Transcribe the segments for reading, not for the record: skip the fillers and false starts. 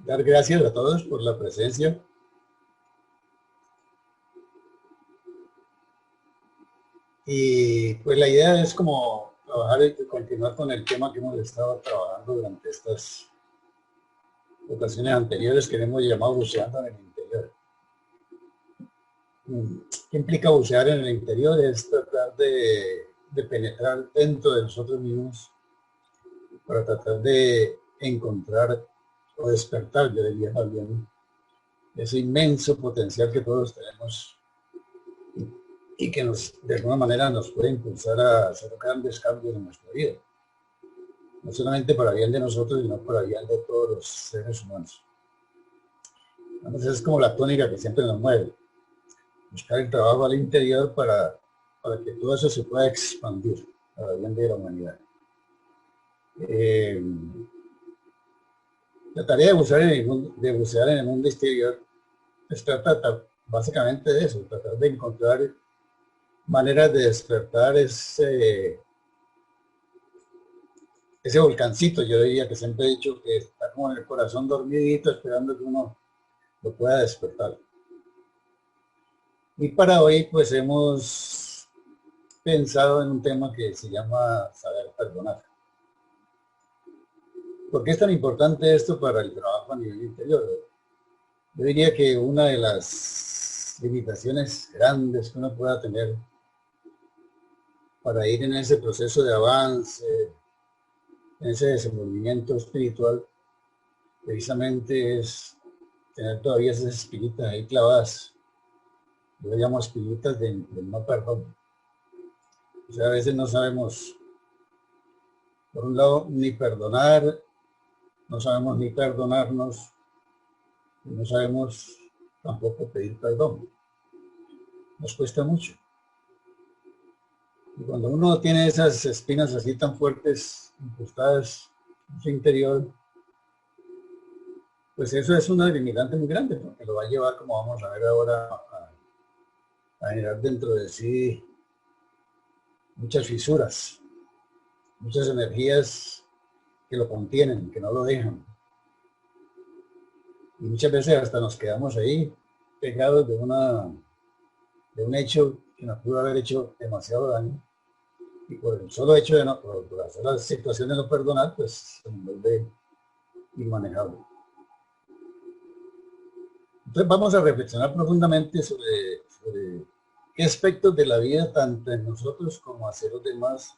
dar gracias a todos por la presencia. Y pues la idea es como trabajar y continuar con el tema que hemos estado trabajando durante estas ocasiones anteriores, que hemos llamado buceando en el interior. ¿Qué implica bucear en el interior? Es tratar de penetrar dentro de nosotros mismos para tratar de encontrar o despertar, yo diría más bien, ese inmenso potencial que todos tenemos y que de alguna manera nos puede impulsar a hacer grandes cambios en nuestra vida. No solamente para bien de nosotros, sino para bien de todos los seres humanos. Entonces es como la tónica que siempre nos mueve. Buscar el trabajo al interior para que todo eso se pueda expandir para bien de la humanidad. La tarea de bucear en el mundo exterior es tratar básicamente de eso, tratar de encontrar maneras de despertar ese volcancito, yo diría, que siempre he dicho que está como en el corazón dormidito esperando que uno lo pueda despertar. Y para hoy pues hemos pensado en un tema que se llama saber perdonar. ¿Por qué es tan importante esto para el trabajo a nivel interior? Yo diría que una de las limitaciones grandes que uno pueda tener para ir en ese proceso de avance, en ese desenvolvimiento espiritual, precisamente es tener todavía esas espinitas ahí clavadas. Yo le llamo espinitas del no perdón. O sea, a veces no sabemos, por un lado, ni perdonar, no sabemos ni perdonarnos, y no sabemos tampoco pedir perdón. Nos cuesta mucho. Y cuando uno tiene esas espinas así tan fuertes, incrustadas en su interior, pues eso es una limitante muy grande, porque lo va a llevar, como vamos a ver ahora, a generar dentro de sí muchas fisuras, muchas energías que lo contienen, que no lo dejan. Y muchas veces hasta nos quedamos ahí pegados de un hecho que nos pudo haber hecho demasiado daño. Y por el solo hecho de no, por hacer la situación de no perdonar, pues se vuelve inmanejable. Entonces vamos a reflexionar profundamente sobre qué aspectos de la vida, tanto en nosotros como hacia los demás,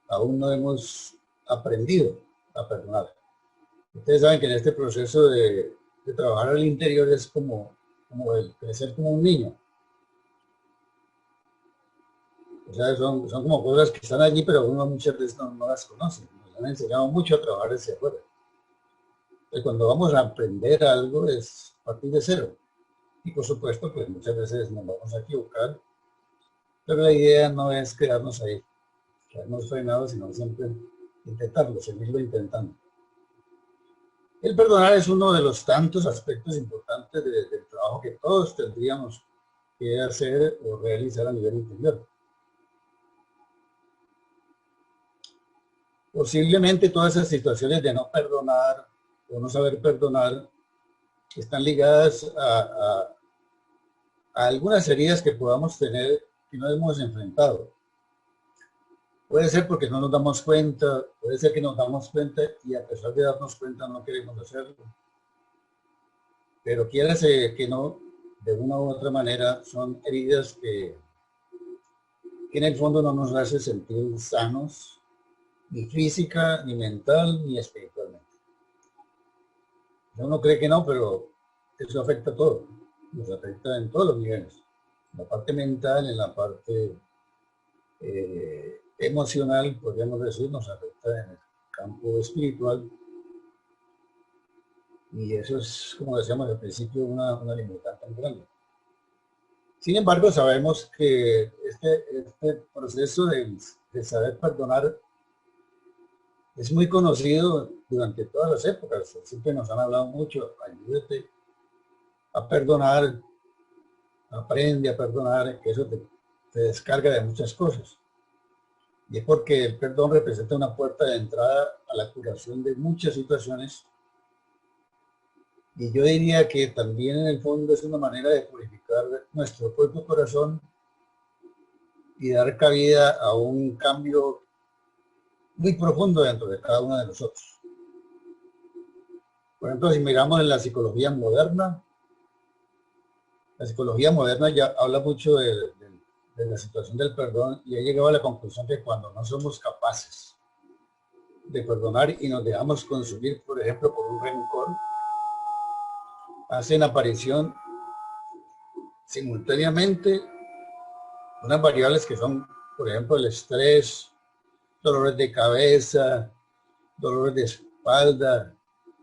aún no hemos aprendido a perdonar. Ustedes saben que en este proceso de trabajar al interior es como el crecer como un niño. O sea, son como cosas que están allí, pero uno muchas veces no las conoce. Nos han enseñado mucho a trabajar hacia afuera. Entonces, cuando vamos a aprender algo es a partir de cero. Y por supuesto, pues muchas veces nos vamos a equivocar, pero la idea no es quedarnos ahí, quedarnos frenados, sino siempre intentarlo, seguirlo intentando. El perdonar es uno de los tantos aspectos importantes del trabajo que todos tendríamos que hacer o realizar a nivel interior. Posiblemente todas esas situaciones de no perdonar o no saber perdonar están ligadas a algunas heridas que podamos tener que no hemos enfrentado. Puede ser porque no nos damos cuenta, puede ser que nos damos cuenta y a pesar de darnos cuenta no queremos hacerlo. Pero quiérase que no, de una u otra manera son heridas que en el fondo no nos hace sentir sanos, ni física, ni mental, ni espiritualmente. Uno cree que no, pero eso afecta a todo. Nos afecta en todos los niveles. En la parte mental, en la parte emocional, podríamos decir, nos afecta en el campo espiritual. Y eso es, como decíamos al principio, una limitante muy grande. Sin embargo, sabemos que este proceso de saber perdonar es muy conocido durante todas las épocas. Siempre nos han hablado mucho, ayúdate a perdonar, aprende a perdonar, que eso te descarga de muchas cosas. Y es porque el perdón representa una puerta de entrada a la curación de muchas situaciones Y yo diría que también en el fondo es una manera de purificar nuestro propio corazón y dar cabida a un cambio muy profundo dentro de cada uno de nosotros. Por ejemplo, si miramos en la psicología moderna ya habla mucho de la situación del perdón y ha llegado a la conclusión que cuando no somos capaces de perdonar y nos dejamos consumir, por ejemplo, por un rencor, hacen aparición simultáneamente unas variables que son, por ejemplo, el estrés, dolores de cabeza, dolores de espalda,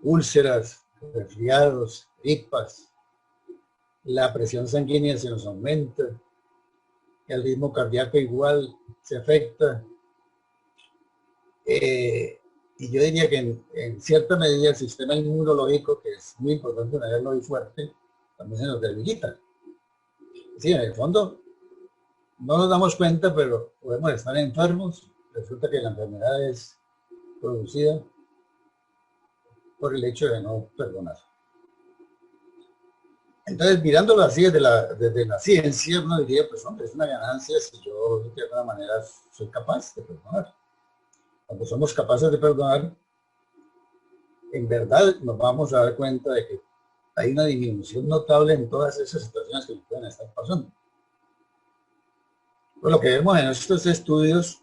úlceras, resfriados, gripas, la presión sanguínea se nos aumenta, el ritmo cardíaco igual se afecta. Y yo diría que en cierta medida el sistema inmunológico, que es muy importante tenerlo muy fuerte, también se nos debilita. Sí, en el fondo no nos damos cuenta, pero podemos estar enfermos. Resulta que la enfermedad es producida por el hecho de no perdonar. Entonces, mirándolo así desde la ciencia, uno diría, pues hombre, es una ganancia si yo de alguna manera soy capaz de perdonar. Cuando somos capaces de perdonar, en verdad nos vamos a dar cuenta de que hay una disminución notable en todas esas situaciones que nos pueden estar pasando. Pues lo que vemos en estos estudios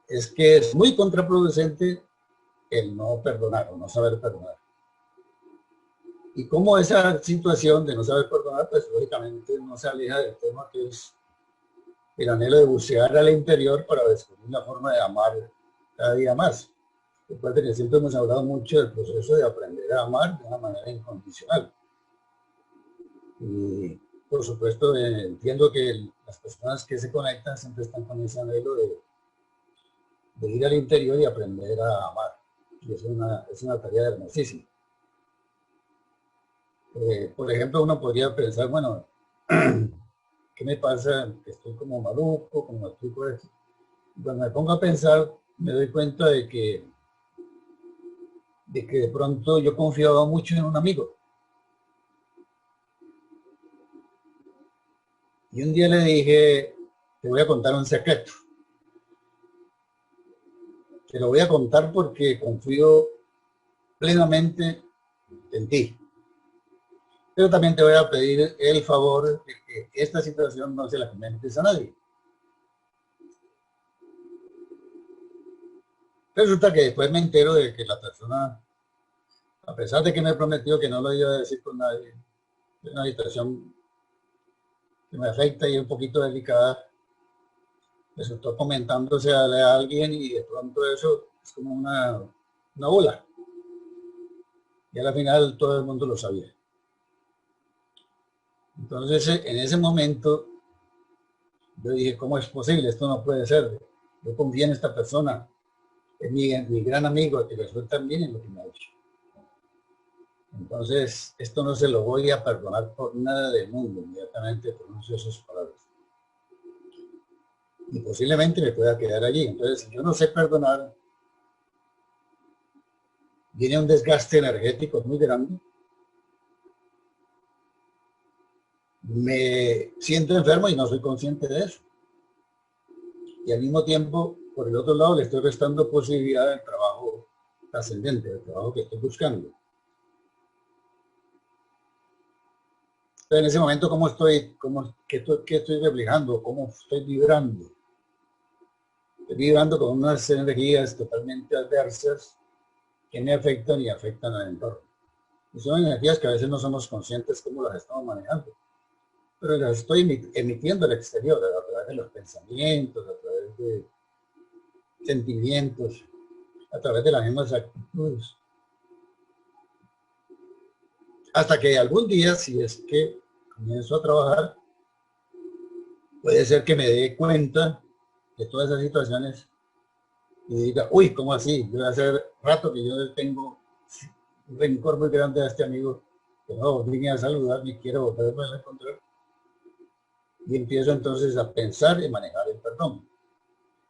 es que es muy contraproducente el no perdonar o no saber perdonar. Y como esa situación de no saber perdonar, pues lógicamente no se aleja del tema que es el anhelo de bucear al interior para descubrir la forma de amar cada día más. Recuerden que siempre hemos hablado mucho del proceso de aprender a amar de una manera incondicional. Y por supuesto entiendo que las personas que se conectan siempre están con ese anhelo de ir al interior y aprender a amar. Y es una tarea hermosísima. Por ejemplo, uno podría pensar, bueno, ¿qué me pasa? Que estoy como maluco, como estoy por eso. Cuando me pongo a pensar, me doy cuenta de que de pronto yo confiaba mucho en un amigo. Y un día le dije, te voy a contar un secreto. Te lo voy a contar porque confío plenamente en ti. Pero también te voy a pedir el favor de que esta situación no se la comentes a nadie. Resulta que después me entero de que la persona, a pesar de que me prometió que no lo iba a decir con nadie, es una situación que me afecta y un poquito delicada, resultó comentándose a alguien y de pronto eso es como una ola. Y al final todo el mundo lo sabía. Entonces en ese momento yo dije, ¿cómo es posible? Esto no puede ser. Yo confío en esta persona, es mi gran amigo, que resulta bien en lo que me ha hecho. Entonces, esto no se lo voy a perdonar por nada del mundo. Inmediatamente pronuncio esas palabras. Y posiblemente me pueda quedar allí. Entonces, si yo no sé perdonar, viene un desgaste energético muy grande. Me siento enfermo y no soy consciente de eso. Y al mismo tiempo, por el otro lado, le estoy restando posibilidad del trabajo trascendente, del trabajo que estoy buscando. Entonces, en ese momento, ¿cómo estoy? ¿Qué estoy reflejando? ¿Cómo estoy vibrando? Estoy vibrando con unas energías totalmente adversas que me afectan y afectan al entorno. Y son energías que a veces no somos conscientes cómo las estamos manejando, pero las estoy emitiendo al exterior, a través de los pensamientos, a través de sentimientos, a través de las mismas actitudes. Hasta que algún día, si es que comienzo a trabajar, puede ser que me dé cuenta de todas esas situaciones y diga, uy, ¿cómo así? Yo hace rato que yo tengo un rencor muy grande a este amigo, que no vine a saludar ni quiero volverme a encontrar. Y empiezo entonces a pensar y manejar el perdón.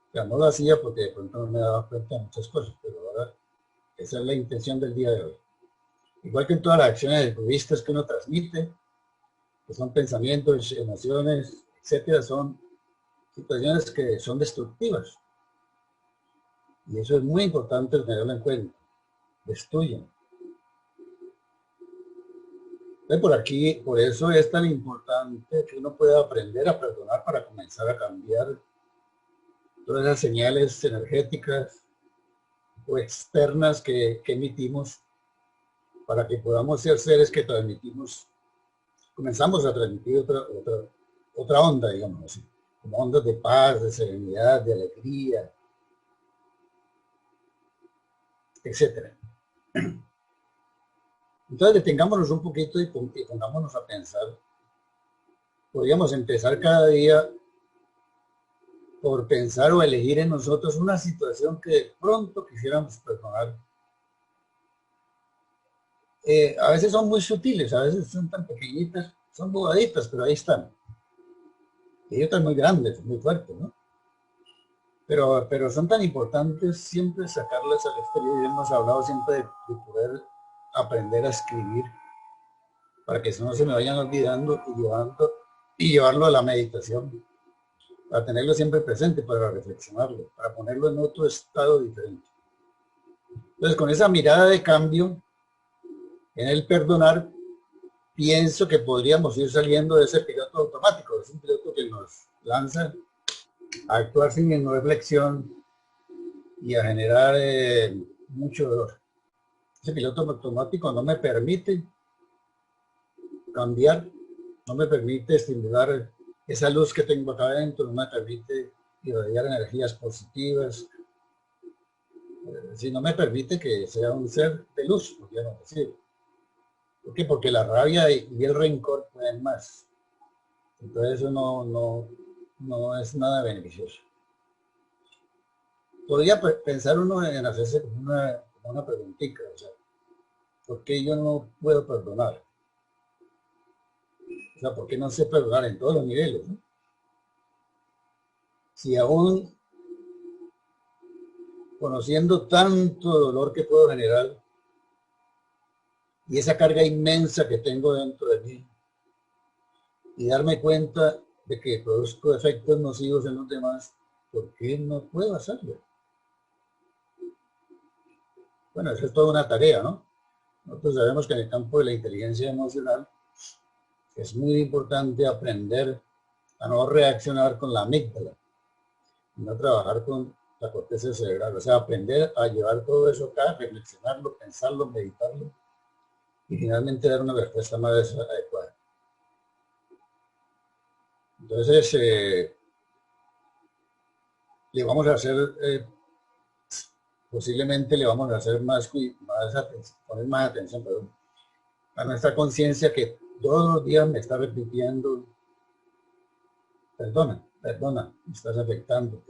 O sea, no lo hacía porque de pronto no me daba cuenta de muchas cosas, pero ahora esa es la intención del día de hoy. igual que en todas las acciones egoístas que uno transmite, que son pensamientos, emociones, etcétera, son situaciones que son destructivas. Y eso es muy importante tenerlo en cuenta. Destruyen. Por aquí, por eso es tan importante que uno pueda aprender a perdonar para comenzar a cambiar todas esas señales energéticas o externas que emitimos para que podamos ser seres que transmitimos, comenzamos a transmitir otra onda, digamos así, como ondas de paz, de serenidad, de alegría, etcétera. Entonces detengámonos un poquito y pongámonos a pensar. Podríamos empezar cada día por pensar o elegir en nosotros una situación que de pronto quisiéramos perdonar. A veces son muy sutiles, a veces son tan pequeñitas, son bobaditas, pero ahí están. Y otras muy grandes, muy fuertes, ¿no? Pero son tan importantes siempre sacarlas al exterior. Y hemos hablado siempre de poder aprender a escribir para que eso no se me vayan olvidando y llevarlo a la meditación, para tenerlo siempre presente, para reflexionarlo, para ponerlo en otro estado diferente. Entonces, con esa mirada de cambio en el perdonar, pienso que podríamos ir saliendo de ese piloto automático, es un piloto que nos lanza a actuar sin reflexión y a generar mucho dolor. Ese piloto automático no me permite cambiar, no me permite estimular esa luz que tengo acá adentro, no me permite irradiar energías positivas, si no me permite que sea un ser de luz, podríamos decir. ¿Por qué? Porque la rabia y el rencor pueden más. Entonces eso no es nada beneficioso. Podría pensar uno en hacerse como una preguntita, o sea, ¿por qué yo no puedo perdonar? O sea, ¿por qué no sé perdonar en todos los niveles? ¿No? Si aún conociendo tanto dolor que puedo generar y esa carga inmensa que tengo dentro de mí y darme cuenta de que produzco efectos nocivos en los demás, ¿por qué no puedo hacerlo? Bueno, eso es toda una tarea, ¿no? Nosotros sabemos que en el campo de la inteligencia emocional es muy importante aprender a no reaccionar con la amígdala, no trabajar con la corteza cerebral, o sea, aprender a llevar todo eso acá, reflexionarlo, pensarlo, meditarlo y finalmente dar una respuesta más adecuada. Entonces, le vamos a hacer, posiblemente le vamos a hacer más atención, poner más atención, perdón, a nuestra conciencia que todos los días me está repitiendo, perdona, me estás afectando,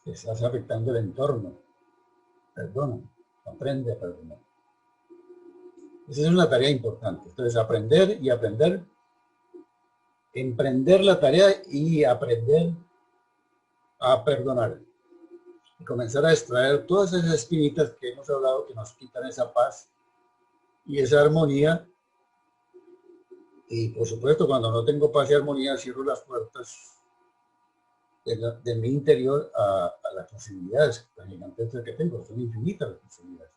te estás afectando el entorno, perdona, aprende a perdonar. Esa es una tarea importante. Entonces, aprender y aprender, emprender la tarea y aprender a perdonar. Y comenzar a extraer todas esas espinitas que hemos hablado que nos quitan esa paz y esa armonía. Y por supuesto, cuando no tengo paz y armonía, cierro las puertas de mi interior a las posibilidades tan gigantescas que tengo. Son infinitas las posibilidades.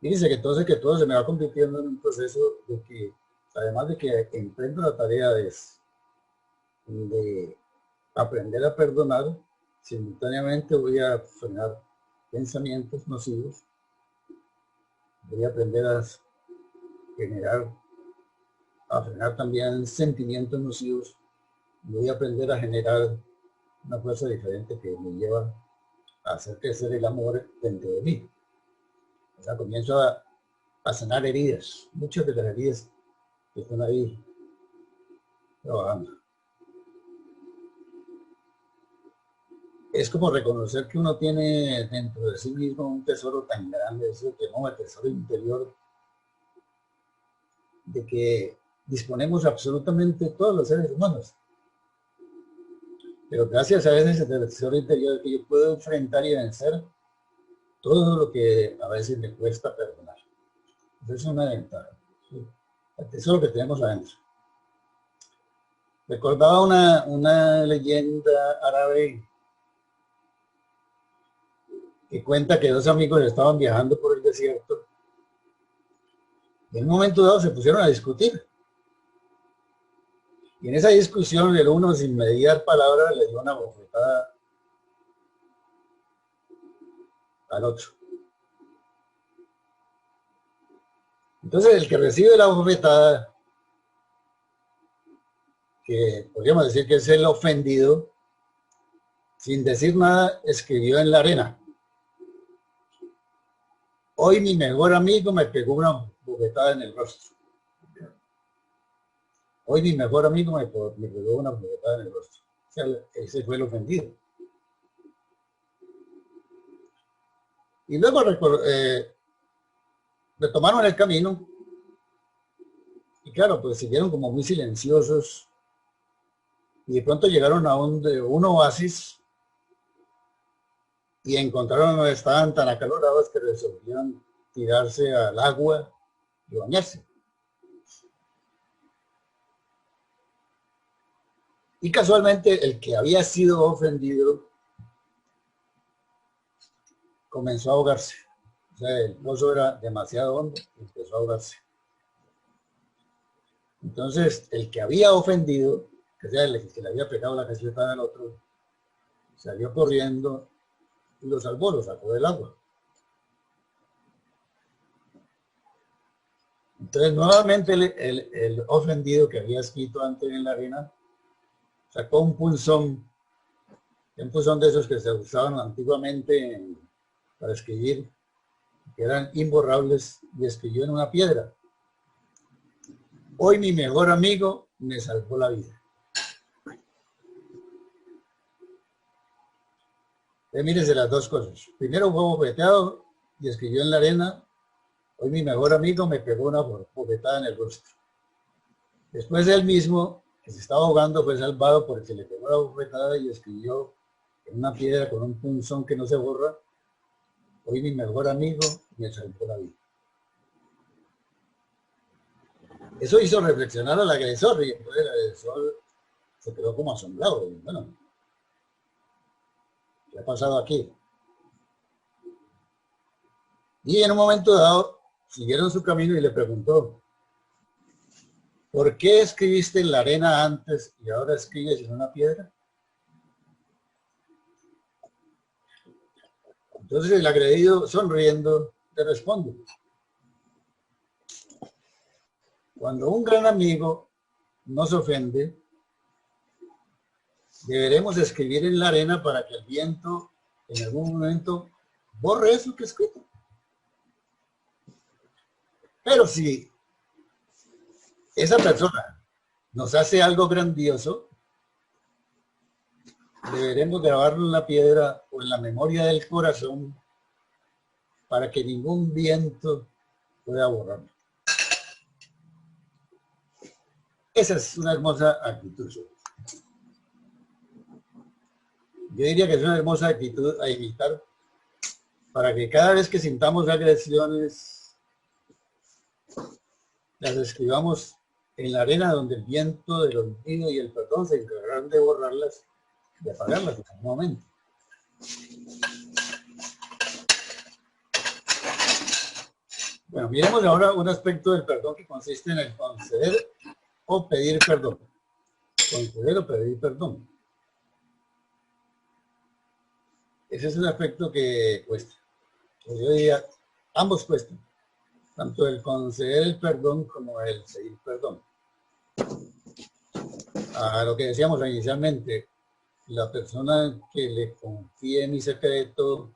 Fíjense que todo se me va convirtiendo en un proceso de que, además de que emprendo la tarea de aprender a perdonar, simultáneamente voy a frenar pensamientos nocivos, voy a aprender a frenar también sentimientos nocivos, voy a aprender a generar una fuerza diferente que me lleva a hacer crecer el amor dentro de mí. O sea, comienzo a sanar heridas, muchas de las heridas que están ahí trabajando. Es como reconocer que uno tiene dentro de sí mismo un tesoro tan grande, eso que llamamos el tesoro interior, de que disponemos absolutamente todos los seres humanos. Pero gracias a ese tesoro interior que yo puedo enfrentar y vencer todo lo que a veces me cuesta perdonar. Esa es una ventaja. ¿Sí? Eso es lo que tenemos adentro. Recordaba una leyenda árabe que cuenta que dos amigos estaban viajando por el desierto y en un momento dado se pusieron a discutir. Y en esa discusión el uno, sin mediar palabra, le dio una bofetada al otro. Entonces el que recibe la bofetada, que podríamos decir que es el ofendido, sin decir nada, escribió en la arena: hoy mi mejor amigo me pegó una bofetada en el rostro. Hoy mi mejor amigo me pegó una bofetada en el rostro. O sea, ese fue el ofendido. Y luego retomaron el camino y claro, pues siguieron como muy silenciosos y de pronto llegaron a un oasis y encontraron donde estaban tan acalorados que resolvieron tirarse al agua y bañarse. Y casualmente el que había sido ofendido comenzó a ahogarse. O sea, el pozo era demasiado hondo y empezó a ahogarse. Entonces, el que había ofendido, que sea el que le había pegado la cachetada al otro, salió corriendo y lo salvó, lo sacó del agua. Entonces, nuevamente el ofendido que había escrito antes en la arena sacó un punzón de esos que se usaban antiguamente para escribir, que eran imborrables, y escribió en una piedra: hoy mi mejor amigo me salvó la vida. Mírese las dos cosas. Primero fue bofeteado y escribió en la arena: hoy mi mejor amigo me pegó una bofetada en el rostro. Después él mismo, que se estaba ahogando, fue salvado porque le pegó la bofetada y escribió en una piedra con un punzón que no se borra: hoy mi mejor amigo me salvó la vida. Eso hizo reflexionar al agresor y entonces el agresor se quedó como asombrado. Y bueno, ¿qué ha pasado aquí? Y en un momento dado siguieron su camino y le preguntó: ¿por qué escribiste en la arena antes y ahora escribes en una piedra? Entonces el agredido, sonriendo, le responde: cuando un gran amigo nos ofende, deberemos escribir en la arena para que el viento en algún momento borre eso que he escrito. Pero si esa persona nos hace algo grandioso, deberemos grabarlo en la piedra o en la memoria del corazón para que ningún viento pueda borrarlo. Esa es una hermosa actitud. Yo diría que es una hermosa actitud a imitar para que cada vez que sintamos agresiones, las escribamos en la arena donde el viento del olvido y el perdón se encargarán de borrarlas, de apagarlas en algún momento. Bueno, miremos ahora un aspecto del perdón que consiste en el conceder o pedir perdón. Conceder o pedir perdón. Ese es un aspecto que cuesta. Pues yo diría, ambos cuestan. Tanto el conceder el perdón como el pedir perdón. A lo que decíamos inicialmente, la persona que le confíe mi secreto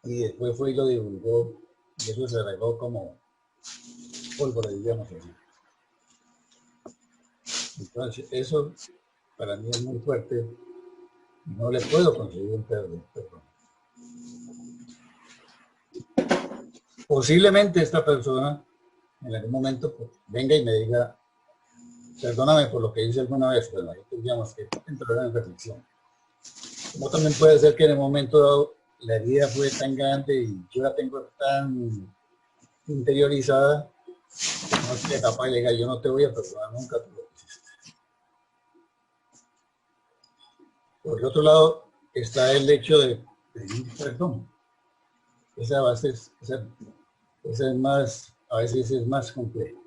y después fue y lo divulgó, y eso se regó como pólvora, diríamos así. Entonces, eso para mí es muy fuerte. No le puedo conseguir un perdón. Posiblemente esta persona en algún momento venga y me diga: perdóname por lo que hice alguna vez. Bueno, ahí tendríamos que entrar en reflexión. Como también puede ser que en el momento dado la herida fue tan grande y yo la tengo tan interiorizada, no soy capaz de llegar, yo no te voy a perdonar nunca por lo que hiciste. Por el otro lado está el hecho de pedir perdón. Esa base esa es más, a veces es más compleja.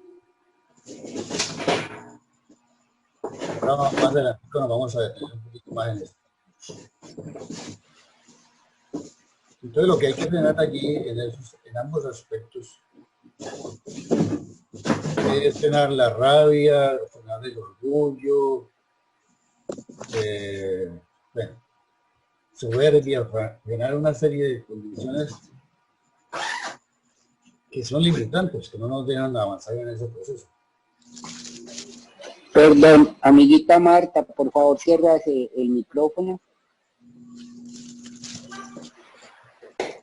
Ahora más adelante vamos a detener un poquito más en esto. Entonces lo que hay que tener allí en ambos aspectos es tener la rabia, tener el orgullo, bueno, soberbia, generar una serie de condiciones que son limitantes, que no nos dejan avanzar en ese proceso. Perdón, amiguita Marta, por favor cierra el micrófono.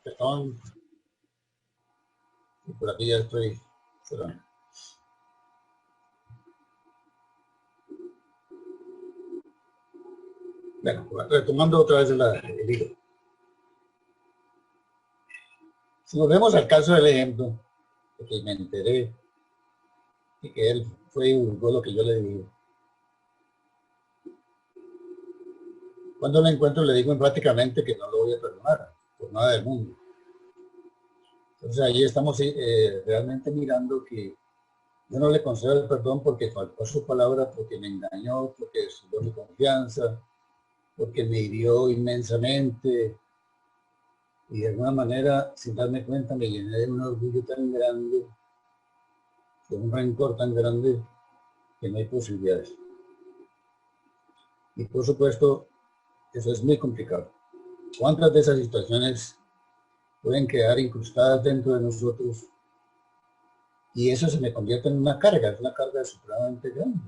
Perdón. Y por aquí ya estoy cerrando. Bueno, retomando otra vez el hilo. Si volvemos al caso del ejemplo, de que me enteré y que él fue y divulgó lo que yo le dije. Cuando lo encuentro le digo enfáticamente que no lo voy a perdonar, por nada del mundo. Entonces ahí estamos realmente mirando que yo no le concedo el perdón porque faltó su palabra, porque me engañó, porque subió mi confianza, porque me hirió inmensamente y de alguna manera, sin darme cuenta, me llené de un orgullo tan grande, de un rencor tan grande, que no hay posibilidades. Y por supuesto, eso es muy complicado. ¿Cuántas de esas situaciones pueden quedar incrustadas dentro de nosotros? Y eso se me convierte en una carga, es una carga supremamente grande.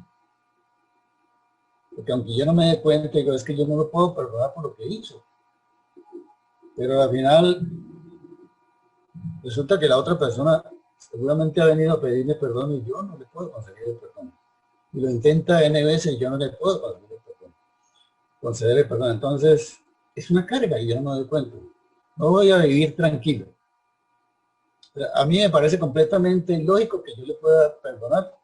Porque aunque yo no me dé cuenta, digo, es que yo no lo puedo perdonar por lo que hizo. Pero al final, resulta que la otra persona seguramente ha venido a pedirme perdón y yo no le puedo conseguir el perdón. Y lo intenta N veces y yo no le puedo conseguir el perdón. Conceder el perdón. Entonces, es una carga y yo no me doy cuenta. No voy a vivir tranquilo. A mí me parece completamente ilógico que yo le pueda perdonar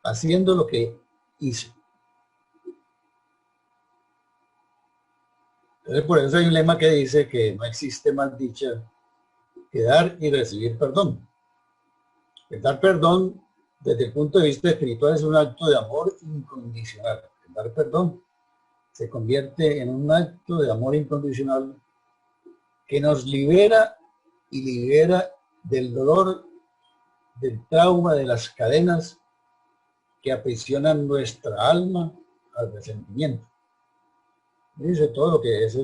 haciendo lo que hizo. Entonces, por eso hay un lema que dice que no existe más dicha que dar y recibir perdón. El dar perdón, desde el punto de vista espiritual, es un acto de amor incondicional. El dar perdón se convierte en un acto de amor incondicional que nos libera y libera del dolor, del trauma, de las cadenas que aprisionan nuestra alma al resentimiento. Dice todo lo que es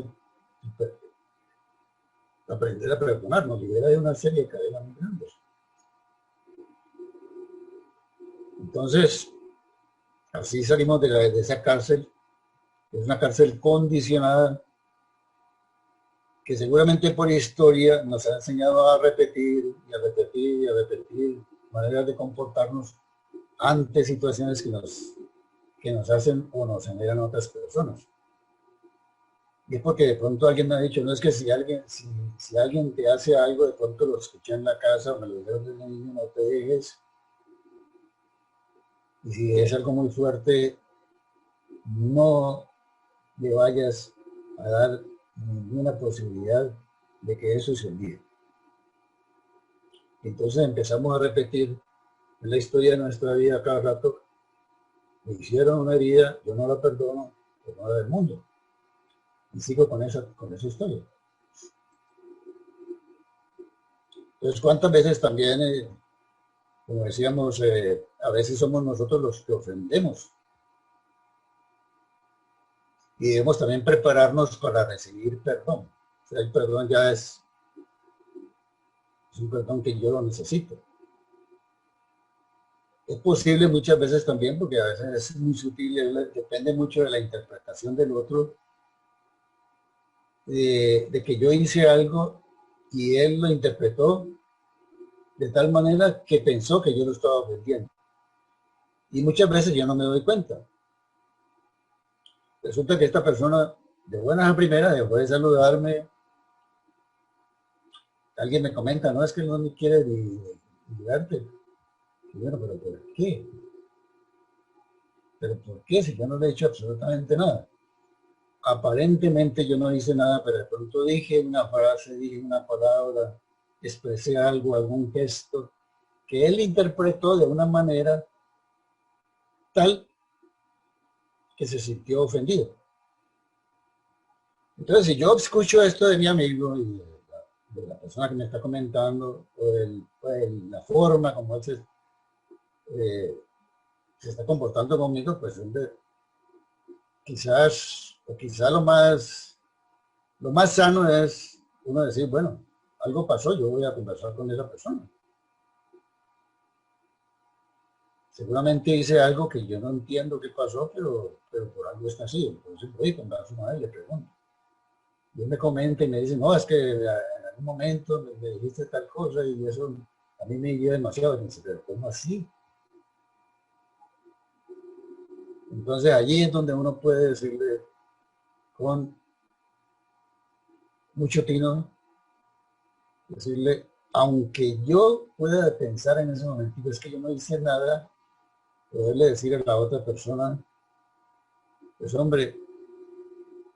aprender a perdonar, nos libera de una serie de cadenas muy grandes. Entonces, así salimos de esa cárcel, que es una cárcel condicionada, que seguramente por historia nos ha enseñado a repetir y a repetir y a repetir maneras de comportarnos ante situaciones que nos hacen o nos generan otras personas. Y es porque de pronto alguien me ha dicho, no es que si alguien te hace algo, de pronto lo escuché en la casa o me lo dijeron desde niño, no te dejes. Y si es algo muy fuerte, no le vayas a dar ninguna posibilidad de que eso se olvide. Entonces empezamos a repetir en la historia de nuestra vida cada rato, me hicieron una herida, yo no la perdono, por nada del mundo. Y sigo con esa historia. Entonces, ¿cuántas veces también, como decíamos, a veces somos nosotros los que ofendemos? Y debemos también prepararnos para recibir perdón. O sea, el perdón ya es un perdón que yo lo necesito. Es posible muchas veces también, porque a veces es muy sutil, depende mucho de la interpretación del otro, de que yo hice algo y él lo interpretó de tal manera que pensó que yo lo estaba ofendiendo. Y muchas veces yo no me doy cuenta. Resulta que esta persona, de buenas a primeras, dejó de saludarme, alguien me comenta, no, es que no me quiere ni verte. Y bueno, pero ¿por qué? ¿Pero por qué? Si yo no le he hecho absolutamente nada. Aparentemente yo no hice nada, pero de pronto dije una frase, dije una palabra, expresé algo, algún gesto, que él interpretó de una manera tal que se sintió ofendido. Entonces, si yo escucho esto de mi amigo y de la persona que me está comentando, o la forma como él se está comportando conmigo, pues quizás lo más sano es uno decir, bueno, algo pasó, yo voy a conversar con esa persona. Seguramente hice algo que yo no entiendo qué pasó, pero por algo está así. Entonces voy a conversar con él y le pregunto. Y él me comenta y me dice, no, es que en algún momento me dijiste tal cosa y eso a mí me hirió demasiado. Y me dice, pero ¿cómo así? Entonces allí es donde uno puede decirle con mucho tino, decirle, aunque yo pueda pensar en ese momentito, es que yo no hice nada, poderle decir a la otra persona, pues hombre,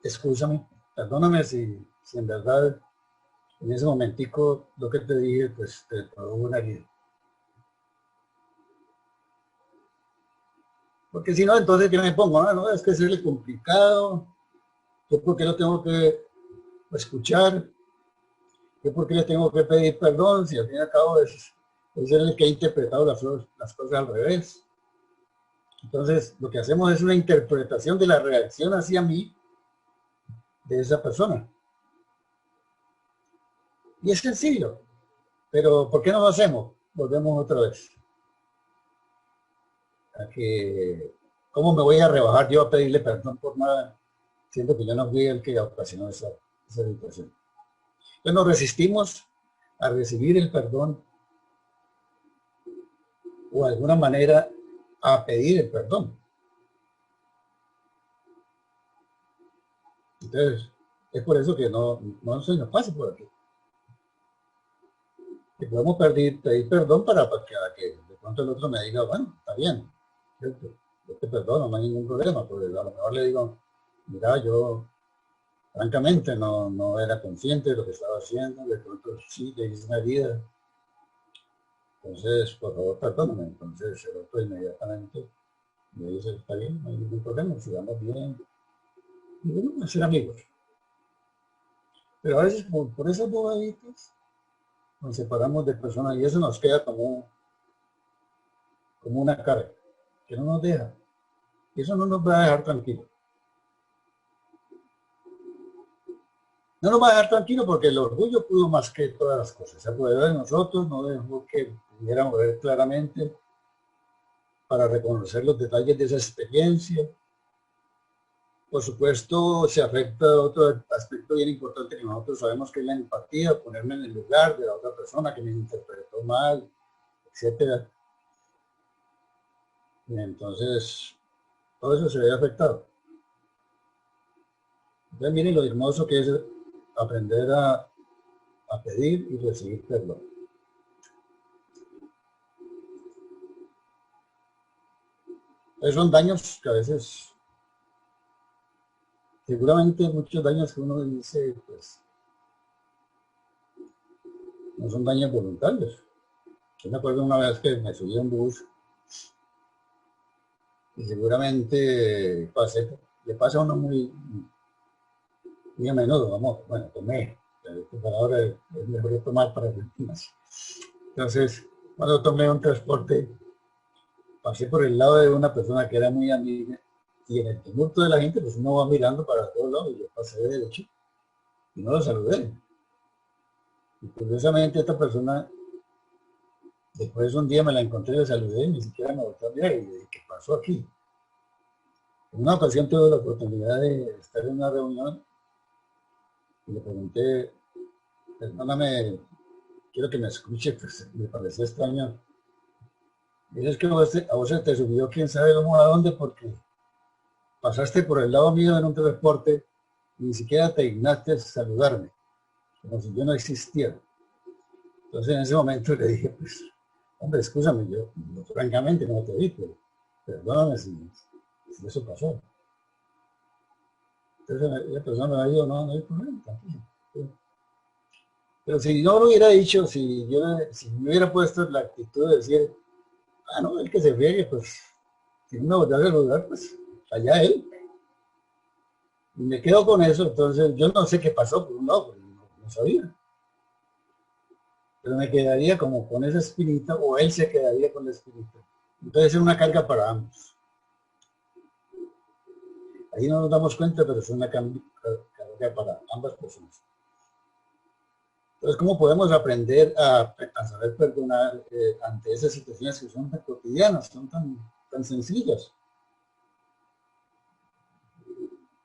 escúchame, perdóname si en verdad en ese momentico lo que te dije, pues te produjo una herida. Porque si no, entonces yo me pongo, no, es que es complicado, yo por qué lo tengo que escuchar, yo por qué le tengo que pedir perdón, si al fin y al cabo es el que ha interpretado las cosas al revés. Entonces, lo que hacemos es una interpretación de la reacción hacia mí de esa persona. Y es sencillo, pero ¿por qué no lo hacemos? Volvemos otra vez. A que, ¿cómo me voy a rebajar yo a pedirle perdón por nada, siendo que yo no fui el que ocasionó esa situación? Entonces nos resistimos a recibir el perdón o de alguna manera a pedir el perdón. Entonces, es por eso que no se nos pase por aquí. Que podemos pedir perdón para que de pronto el otro me diga, bueno, está bien, yo te perdono, no hay ningún problema, porque a lo mejor le digo, mira, yo francamente no era consciente de lo que estaba haciendo, de pronto sí te hice una herida, entonces por favor perdóname. Entonces el otro inmediatamente me dice, está bien, no hay ningún problema, sigamos bien, y bueno, a ser amigos. Pero a veces por esas bobaditas nos separamos de personas y eso nos queda como una carga que no nos deja, y eso no nos va a dejar tranquilos. No nos va a dejar tranquilos porque el orgullo pudo más que todas las cosas. Se apoderó de nosotros, no dejó que pudiéramos ver claramente para reconocer los detalles de esa experiencia. Por supuesto, se afecta otro aspecto bien importante que nosotros sabemos, que es la empatía, ponerme en el lugar de la otra persona que me interpretó mal, etcétera. Y entonces, todo eso se ve afectado. Entonces, miren lo hermoso que es aprender a pedir y recibir perdón. Esos son daños que a veces, seguramente muchos daños que uno dice, pues, no son daños voluntarios. Yo me acuerdo una vez que me subí a un bus y seguramente le pasa a uno muy a menudo, vamos, bueno, tomé, esta palabra es mejor tomar para víctimas. Entonces, cuando tomé un transporte, pasé por el lado de una persona que era muy amiga y en el tumulto de la gente, pues uno va mirando para todos lados y yo pasé de derecho y no lo saludé. Y curiosamente esta persona, después un día me la encontré, le saludé y ni siquiera me volvió a mirar y le dije, ¿qué pasó aquí? En una ocasión tuve la oportunidad de estar en una reunión y le pregunté, perdóname, quiero que me escuche, pues me pareció extraño. Dices que a vos se te subió quién sabe cómo a dónde porque pasaste por el lado mío en un transporte y ni siquiera te dignaste a saludarme, como si yo no existiera. Entonces en ese momento le dije, pues, hombre, escúchame, yo francamente no te vi, pero perdóname si eso pasó. Entonces la persona me dijo, no, no hay problema, tranquilo. Pero si no lo hubiera dicho, si me hubiera puesto la actitud de decir, ah, no, el que se friegue, pues, si no me volvió a saludar, pues, allá él. Y me quedo con eso, entonces yo no sé qué pasó, pues no sabía. Pero me quedaría como con esa espinita, o él se quedaría con la espinita. Entonces es una carga para ambos. Ahí no nos damos cuenta, pero es una carga para ambas personas. Entonces, ¿cómo podemos aprender a saber perdonar ante esas situaciones que son tan cotidianas, son tan sencillas?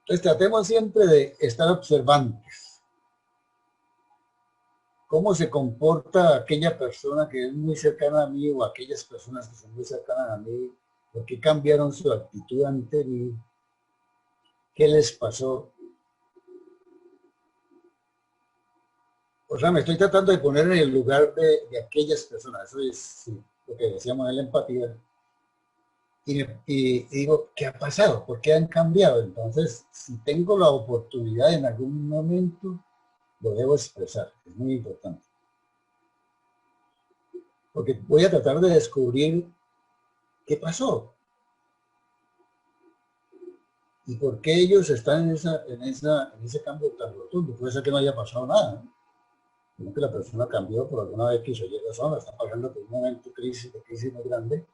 Entonces, tratemos siempre de estar observantes. ¿Cómo se comporta aquella persona que es muy cercana a mí o aquellas personas que son muy cercanas a mí? ¿Por qué cambiaron su actitud ante mí? ¿Qué les pasó? O sea, me estoy tratando de poner en el lugar de aquellas personas. Eso es sí, lo que decíamos en la empatía. Y digo, ¿qué ha pasado? ¿Por qué han cambiado? Entonces, si tengo la oportunidad en algún momento, lo debo expresar. Es muy importante. Porque voy a tratar de descubrir qué pasó y por qué ellos están en ese cambio tan rotundo. Puede ser que no haya pasado nada, ¿no? Sino que la persona cambió por alguna vez que hizo Y razón, está pasando por un momento de crisis muy grande,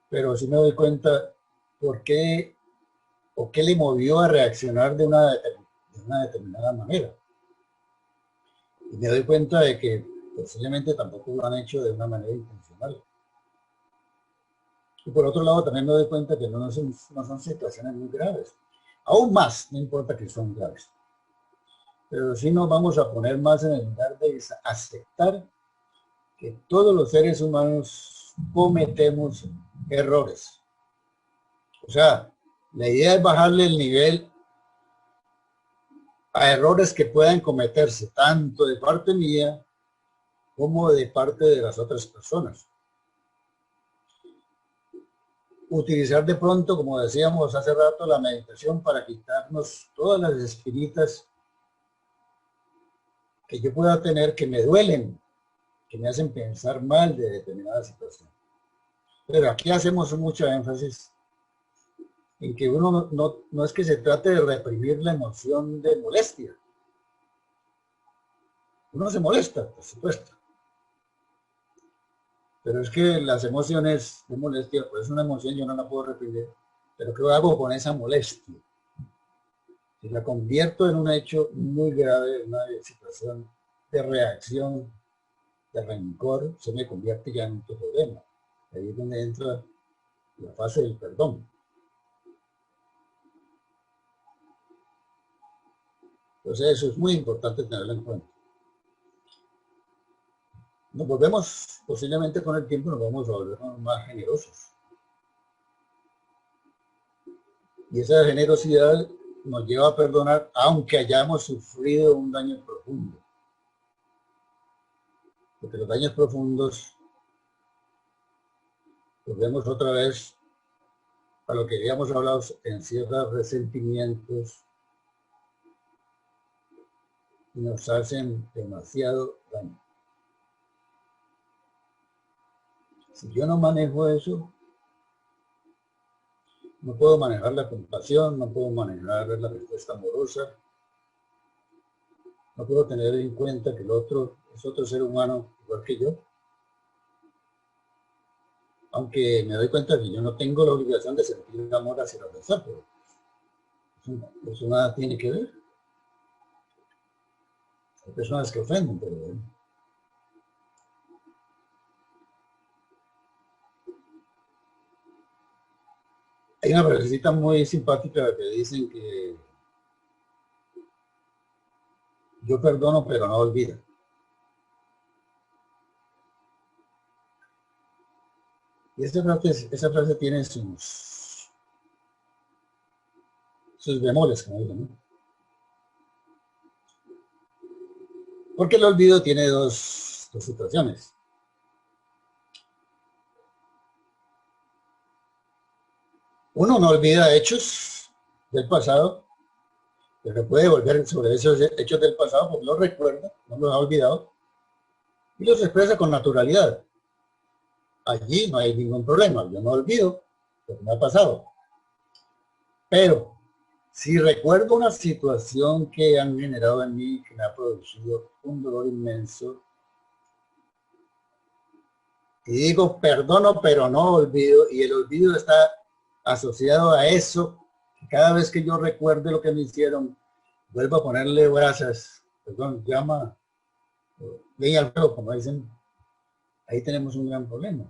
pero sí me doy cuenta por qué o qué le movió a reaccionar de una determinada manera. Y me doy cuenta de que posiblemente tampoco lo han hecho de una manera intencional. Y por otro lado, también me doy cuenta que no son situaciones muy graves. Aún más, no importa que son graves. Pero sí nos vamos a poner más en el lugar de aceptar que todos los seres humanos cometemos errores. O sea, la idea es bajarle el nivel a errores que puedan cometerse, tanto de parte mía como de parte de las otras personas. Utilizar de pronto, como decíamos hace rato, la meditación para quitarnos todas las espinitas que yo pueda tener que me duelen, que me hacen pensar mal de determinada situación. Pero aquí hacemos mucho énfasis en que uno no es que se trate de reprimir la emoción de molestia. Uno se molesta, por supuesto. Pero es que las emociones de molestia, pues es una emoción, yo no la puedo reprimir. Pero ¿qué hago con esa molestia? Si la convierto en un hecho muy grave, una situación de reacción, de rencor, se me convierte ya en un problema. Ahí es donde entra la fase del perdón. Entonces eso es muy importante tenerlo en cuenta. Nos volvemos, posiblemente con el tiempo nos vamos a volver más generosos. Y esa generosidad nos lleva a perdonar aunque hayamos sufrido un daño profundo. Porque los daños profundos, volvemos otra vez a lo que habíamos hablado, encierra resentimientos y nos hacen demasiado daño. Si yo no manejo eso, no puedo manejar la compasión, no puedo manejar la respuesta amorosa, no puedo tener en cuenta que el otro es otro ser humano igual que yo. Aunque me doy cuenta que yo no tengo la obligación de sentir amor hacia la persona, pero eso nada tiene que ver. Hay personas que ofenden, pero bueno. Hay una frasecita muy simpática que dicen que yo perdono pero no olvido. Y esa frase tiene sus bemoles, como digo, ¿no? Porque el olvido tiene dos dos situaciones. Uno no olvida hechos del pasado, pero puede volver sobre esos hechos del pasado porque los recuerda, no los ha olvidado, y los expresa con naturalidad. Allí no hay ningún problema, yo no olvido lo que me ha pasado. Pero si recuerdo una situación que han generado en mí, que me ha producido un dolor inmenso, y digo perdono pero no olvido, y el olvido está asociado a eso, que cada vez que yo recuerde lo que me hicieron, vuelvo a ponerle brasas, perdón, llama, leña al fuego, como dicen, ahí tenemos un gran problema.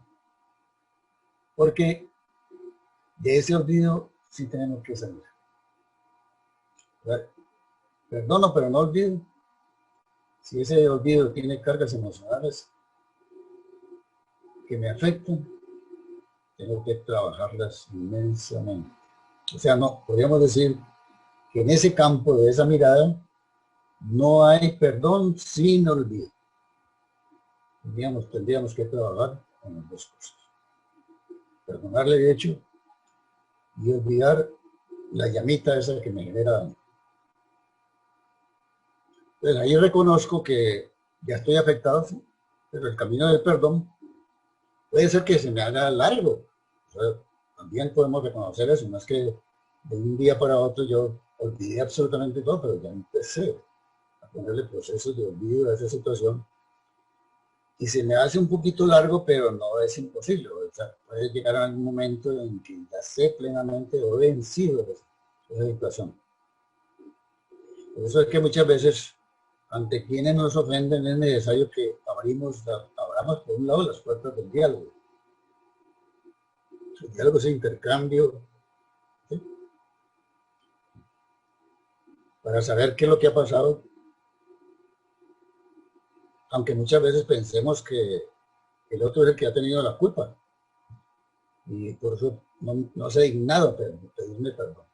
Porque de ese olvido sí tenemos que salir. Perdono pero no olvido. Si ese olvido tiene cargas emocionales que me afectan, tengo que trabajarlas inmensamente. O sea, no, podríamos decir que en ese campo de esa mirada no hay perdón sin olvido. Tendríamos que trabajar con las dos cosas. Perdonarle de hecho y olvidar la llamita esa que me genera daño. Entonces ahí reconozco que ya estoy afectado, ¿sí? Pero el camino del perdón puede ser que se me haga largo. O sea, también podemos reconocer eso, no es que de un día para otro yo olvidé absolutamente todo, pero ya empecé a ponerle procesos de olvido a esa situación. Y se me hace un poquito largo, pero no es imposible. O sea, puede llegar a un momento en que ya sé plenamente o he vencido esa situación. Por eso es que muchas veces, ante quienes nos ofenden, es necesario que abramos por un lado las puertas del diálogo. El diálogo es intercambio, ¿sí? Para saber qué es lo que ha pasado, aunque muchas veces pensemos que el otro es el que ha tenido la culpa y por eso no se ha dignado a pedirme perdón.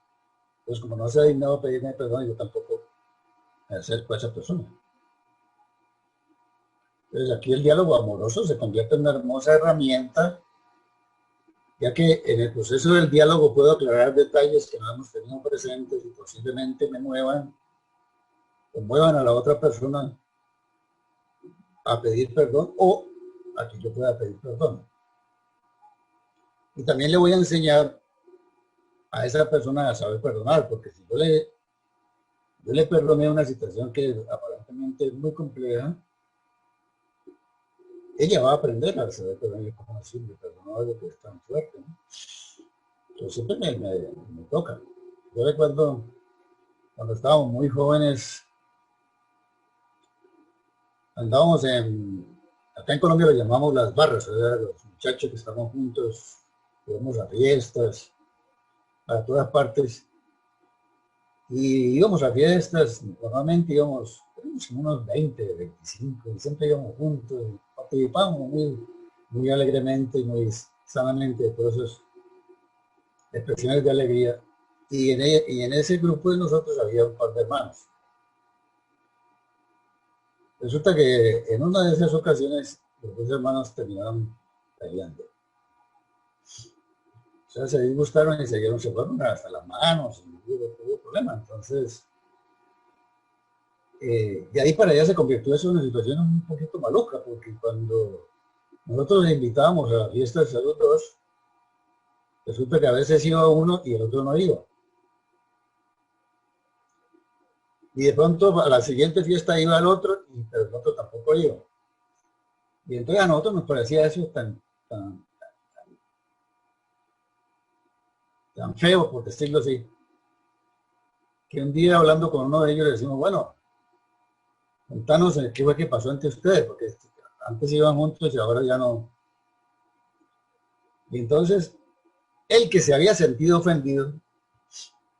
Entonces, como no se ha dignado a pedirme perdón, yo tampoco me acerco a esa persona. Entonces, aquí el diálogo amoroso se convierte en una hermosa herramienta, ya que en el proceso del diálogo puedo aclarar detalles que no hemos tenido presentes y posiblemente me muevan o muevan a la otra persona a pedir perdón o a que yo pueda pedir perdón. Y también le voy a enseñar a esa persona a saber perdonar, porque si yo le perdoné una situación que aparentemente es muy compleja, ella va a aprender a saber perdonar, como decirle, perdonar algo que es tan fuerte, ¿no? Entonces siempre me toca. Yo recuerdo cuando estábamos muy jóvenes, andábamos acá en Colombia lo llamamos las barras, ¿verdad? Los muchachos que estamos juntos, íbamos a fiestas, a todas partes, y íbamos a fiestas, normalmente íbamos unos 20, 25, y siempre íbamos juntos, participábamos muy alegremente y muy sanamente por esas expresiones de alegría, y en ese grupo de nosotros había un par de hermanos. Resulta que en una de esas ocasiones los dos hermanos terminaron peleando. O sea, se disgustaron y se fueron hasta las manos y hubo problema. Entonces, de ahí para allá se convirtió eso en una situación un poquito maluca, porque cuando nosotros les invitábamos a la fiesta de los dos, resulta que a veces iba uno y el otro no iba. Y de pronto a la siguiente fiesta iba el otro, pero el otro tampoco iba. Y entonces a nosotros nos parecía eso tan feo, por decirlo así, que un día hablando con uno de ellos le decimos, bueno, contanos qué fue que pasó entre ustedes, porque antes iban juntos y ahora ya no. Y entonces, el que se había sentido ofendido,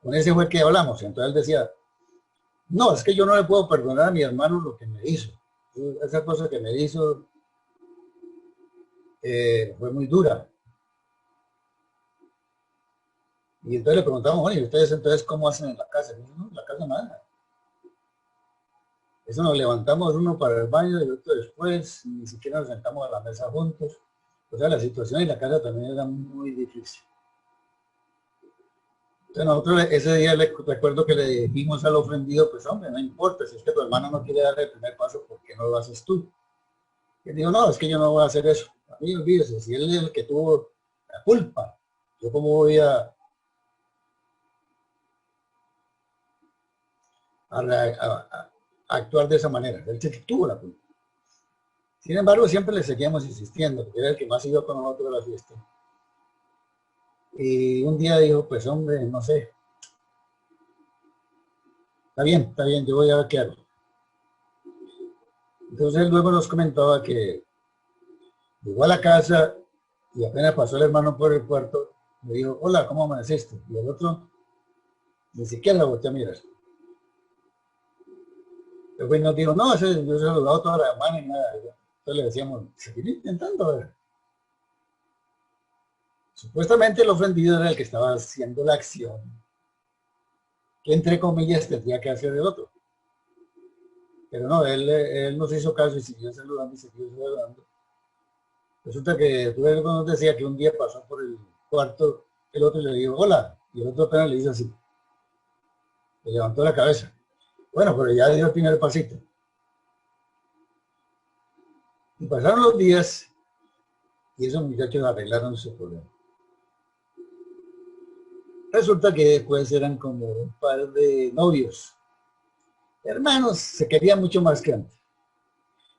con ese fue que hablamos. Y entonces él decía, no, es que yo no le puedo perdonar a mi hermano lo que me hizo. Esa cosa que me hizo fue muy dura. Y entonces le preguntamos, bueno, ¿y ustedes entonces cómo hacen en la casa? Y dice, no, en la casa nada. Eso nos levantamos uno para el baño y el otro después, ni siquiera nos sentamos a la mesa juntos. O sea, la situación en la casa también era muy difícil. Entonces nosotros ese día recuerdo que le dijimos al ofendido, pues hombre, no importa, si es que tu hermano no quiere dar el primer paso, ¿por qué no lo haces tú? Y él dijo, no, es que yo no voy a hacer eso. A mí olvídese, si él es el que tuvo la culpa, yo cómo voy a actuar de esa manera. Él sí que tuvo la culpa. Sin embargo, siempre le seguíamos insistiendo, porque era el que más iba con nosotros a la fiesta. Y un día dijo, pues hombre, no sé, está bien, yo voy a ver qué hago. Entonces él luego nos comentaba que llegó a la casa y apenas pasó el hermano por el cuarto, le dijo, hola, ¿cómo amaneciste? Y el otro ni siquiera la volteó a mirar. Después nos dijo, no, yo se lo he saludado toda la semana y nada. Entonces le decíamos, seguir intentando, a ver. Supuestamente el ofendido era el que estaba haciendo la acción que entre comillas tendría que hacer el otro. Pero no, él nos hizo caso y siguió saludando y siguió saludando. Resulta que tú nos decía que un día pasó por el cuarto, el otro le dijo, hola, y el otro apenas le hizo así. Le levantó la cabeza. Bueno, pero ya dio el primer pasito. Y pasaron los días y esos muchachos arreglaron su problema. Resulta que después eran como un par de novios. Hermanos, se querían mucho más que antes.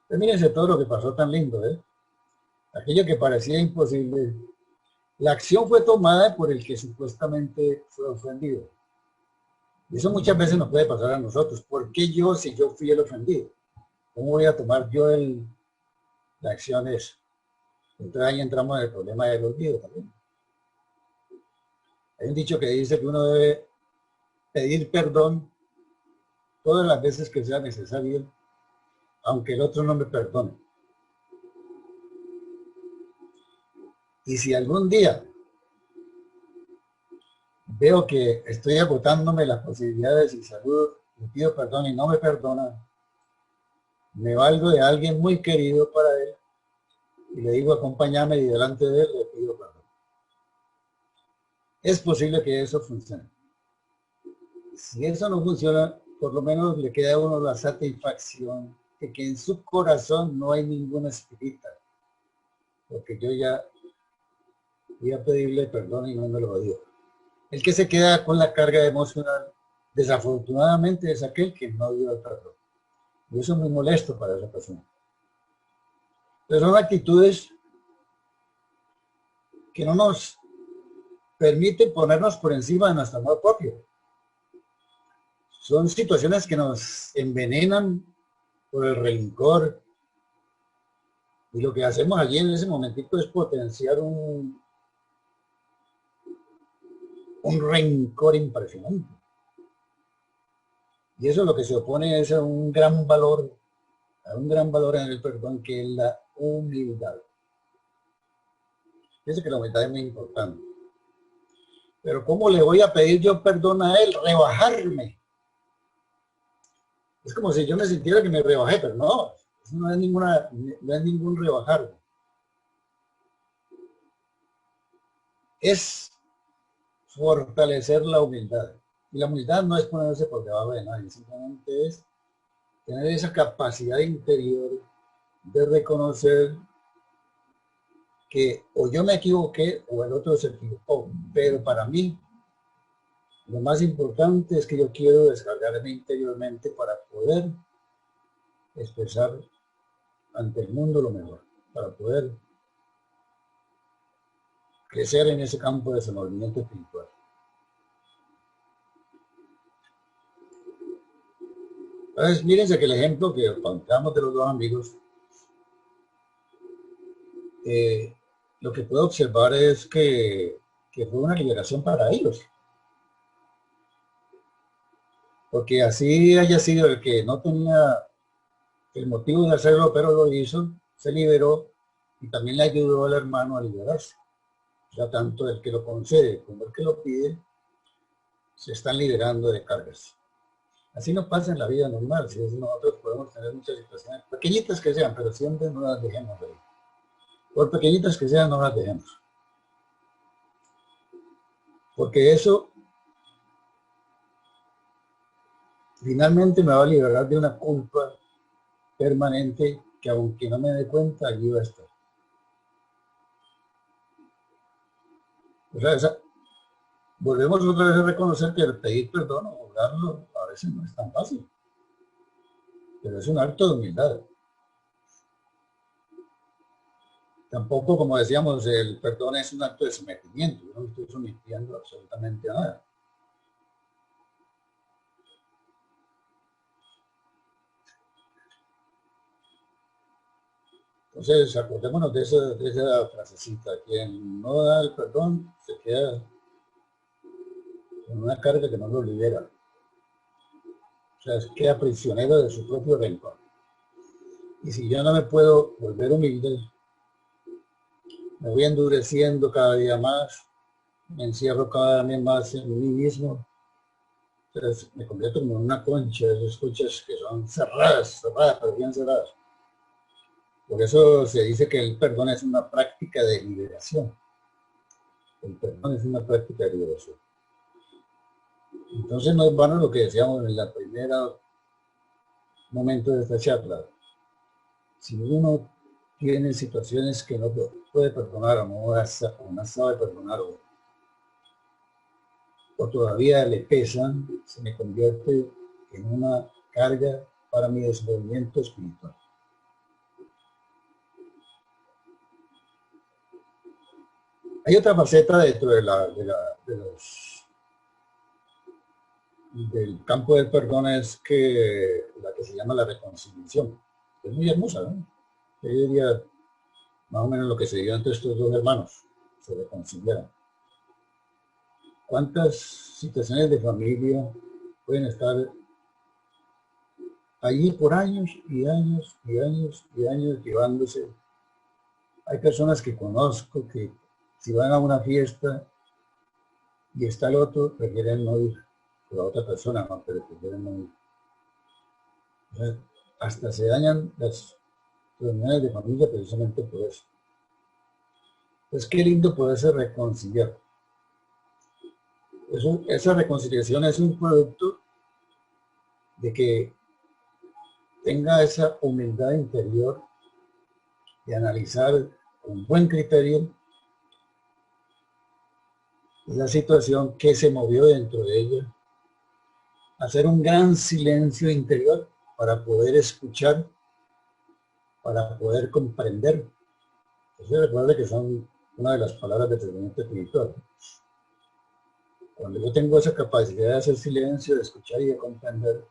Pues mírense todo lo que pasó tan lindo, ¿eh? Aquello que parecía imposible. La acción fue tomada por el que supuestamente fue ofendido. Y eso muchas veces nos puede pasar a nosotros. ¿Por qué yo, si yo fui el ofendido? ¿Cómo voy a tomar yo la acción de eso? Entonces ahí entramos en el problema del olvido también. Hay un dicho que dice que uno debe pedir perdón todas las veces que sea necesario, aunque el otro no me perdone. Y si algún día veo que estoy agotándome las posibilidades y salud, le pido perdón y no me perdona, me valgo de alguien muy querido para él y le digo acompáñame y delante de él le pido perdón. Es posible que eso funcione. Si eso no funciona, por lo menos le queda a uno la satisfacción de que en su corazón no hay ninguna espirita, porque yo ya voy a pedirle perdón y no me lo digo. El que se queda con la carga emocional, desafortunadamente, es aquel que no dio el perdón. Y eso es muy molesto para esa persona. Pero son actitudes que no nos permiten ponernos por encima de nuestro amor propio. Son situaciones que nos envenenan por el rencor. Y lo que hacemos allí en ese momentito es potenciar un rencor impresionante. Y eso es lo que se opone es a un gran valor en el perdón, que es la humildad. Fíjense que la humildad es muy importante. Pero ¿cómo le voy a pedir yo perdón a él? Rebajarme. Es como si yo me sintiera que me rebajé, pero no, eso no es ningún rebajar. Es fortalecer la humildad. Y la humildad no es ponerse por debajo de nadie, simplemente es tener esa capacidad interior de reconocer que o yo me equivoqué o el otro se equivocó. Pero para mí, lo más importante es que yo quiero descargarme interiormente para poder expresar ante el mundo lo mejor, para poder crecer en ese campo de desenvolvimiento espiritual. Entonces, mírense que el ejemplo que contamos de los dos amigos, lo que puedo observar es que fue una liberación para ellos. Porque así haya sido el que no tenía el motivo de hacerlo, pero lo hizo, se liberó y también le ayudó al hermano a liberarse. Ya tanto el que lo concede como el que lo pide se están liberando de cargas. Así no pasa en la vida normal. Si es, nosotros podemos tener muchas situaciones, pequeñitas que sean, pero siempre no las dejemos ahí. Por pequeñitas que sean, no las dejemos. Porque eso finalmente me va a liberar de una culpa permanente que aunque no me dé cuenta, allí va a estar. O sea, volvemos otra vez a reconocer que el pedir perdón o jurarlo a veces no es tan fácil. Pero es un acto de humildad. Tampoco, como decíamos, el perdón es un acto de sometimiento. Yo no estoy sometiendo absolutamente a nada. Entonces, acordémonos de esa frasecita. Quien no da el perdón se queda con una carga que no lo libera. O sea, se queda prisionero de su propio rencor. Y si yo no me puedo volver humilde, me voy endureciendo cada día más, me encierro cada vez más en mí mismo. Entonces me convierto como en una concha de esas conchas que son cerradas, pero bien cerradas. Por eso se dice que el perdón es una práctica de liberación. El perdón es una práctica de liberación. Entonces no es vano lo que decíamos en la primera momento de esta charla. Si uno tiene situaciones que no puede perdonar o no sabe perdonar o todavía le pesan, se me convierte en una carga para mi desarrollo espiritual. Hay otra faceta dentro del campo del perdón, es que la que se llama la reconciliación. Es muy hermosa, ¿no? Yo diría más o menos lo que se dio entre estos dos hermanos, se reconciliaron. ¿Cuántas situaciones de familia pueden estar allí por años y años y años y años llevándose? Hay personas que conozco que si van a una fiesta y está el otro, prefieren no ir. La otra persona no, pero prefieren no ir. O sea, hasta se dañan las reuniones de familia precisamente por eso. Pues qué lindo poderse reconciliar. Esa reconciliación es un producto de que tenga esa humildad interior de analizar con buen criterio la situación que se movió dentro de ella, hacer un gran silencio interior para poder escuchar, para poder comprender. Eso recuerda que son una de las palabras de crecimiento espiritual. Cuando yo tengo esa capacidad de hacer silencio, de escuchar y de comprender,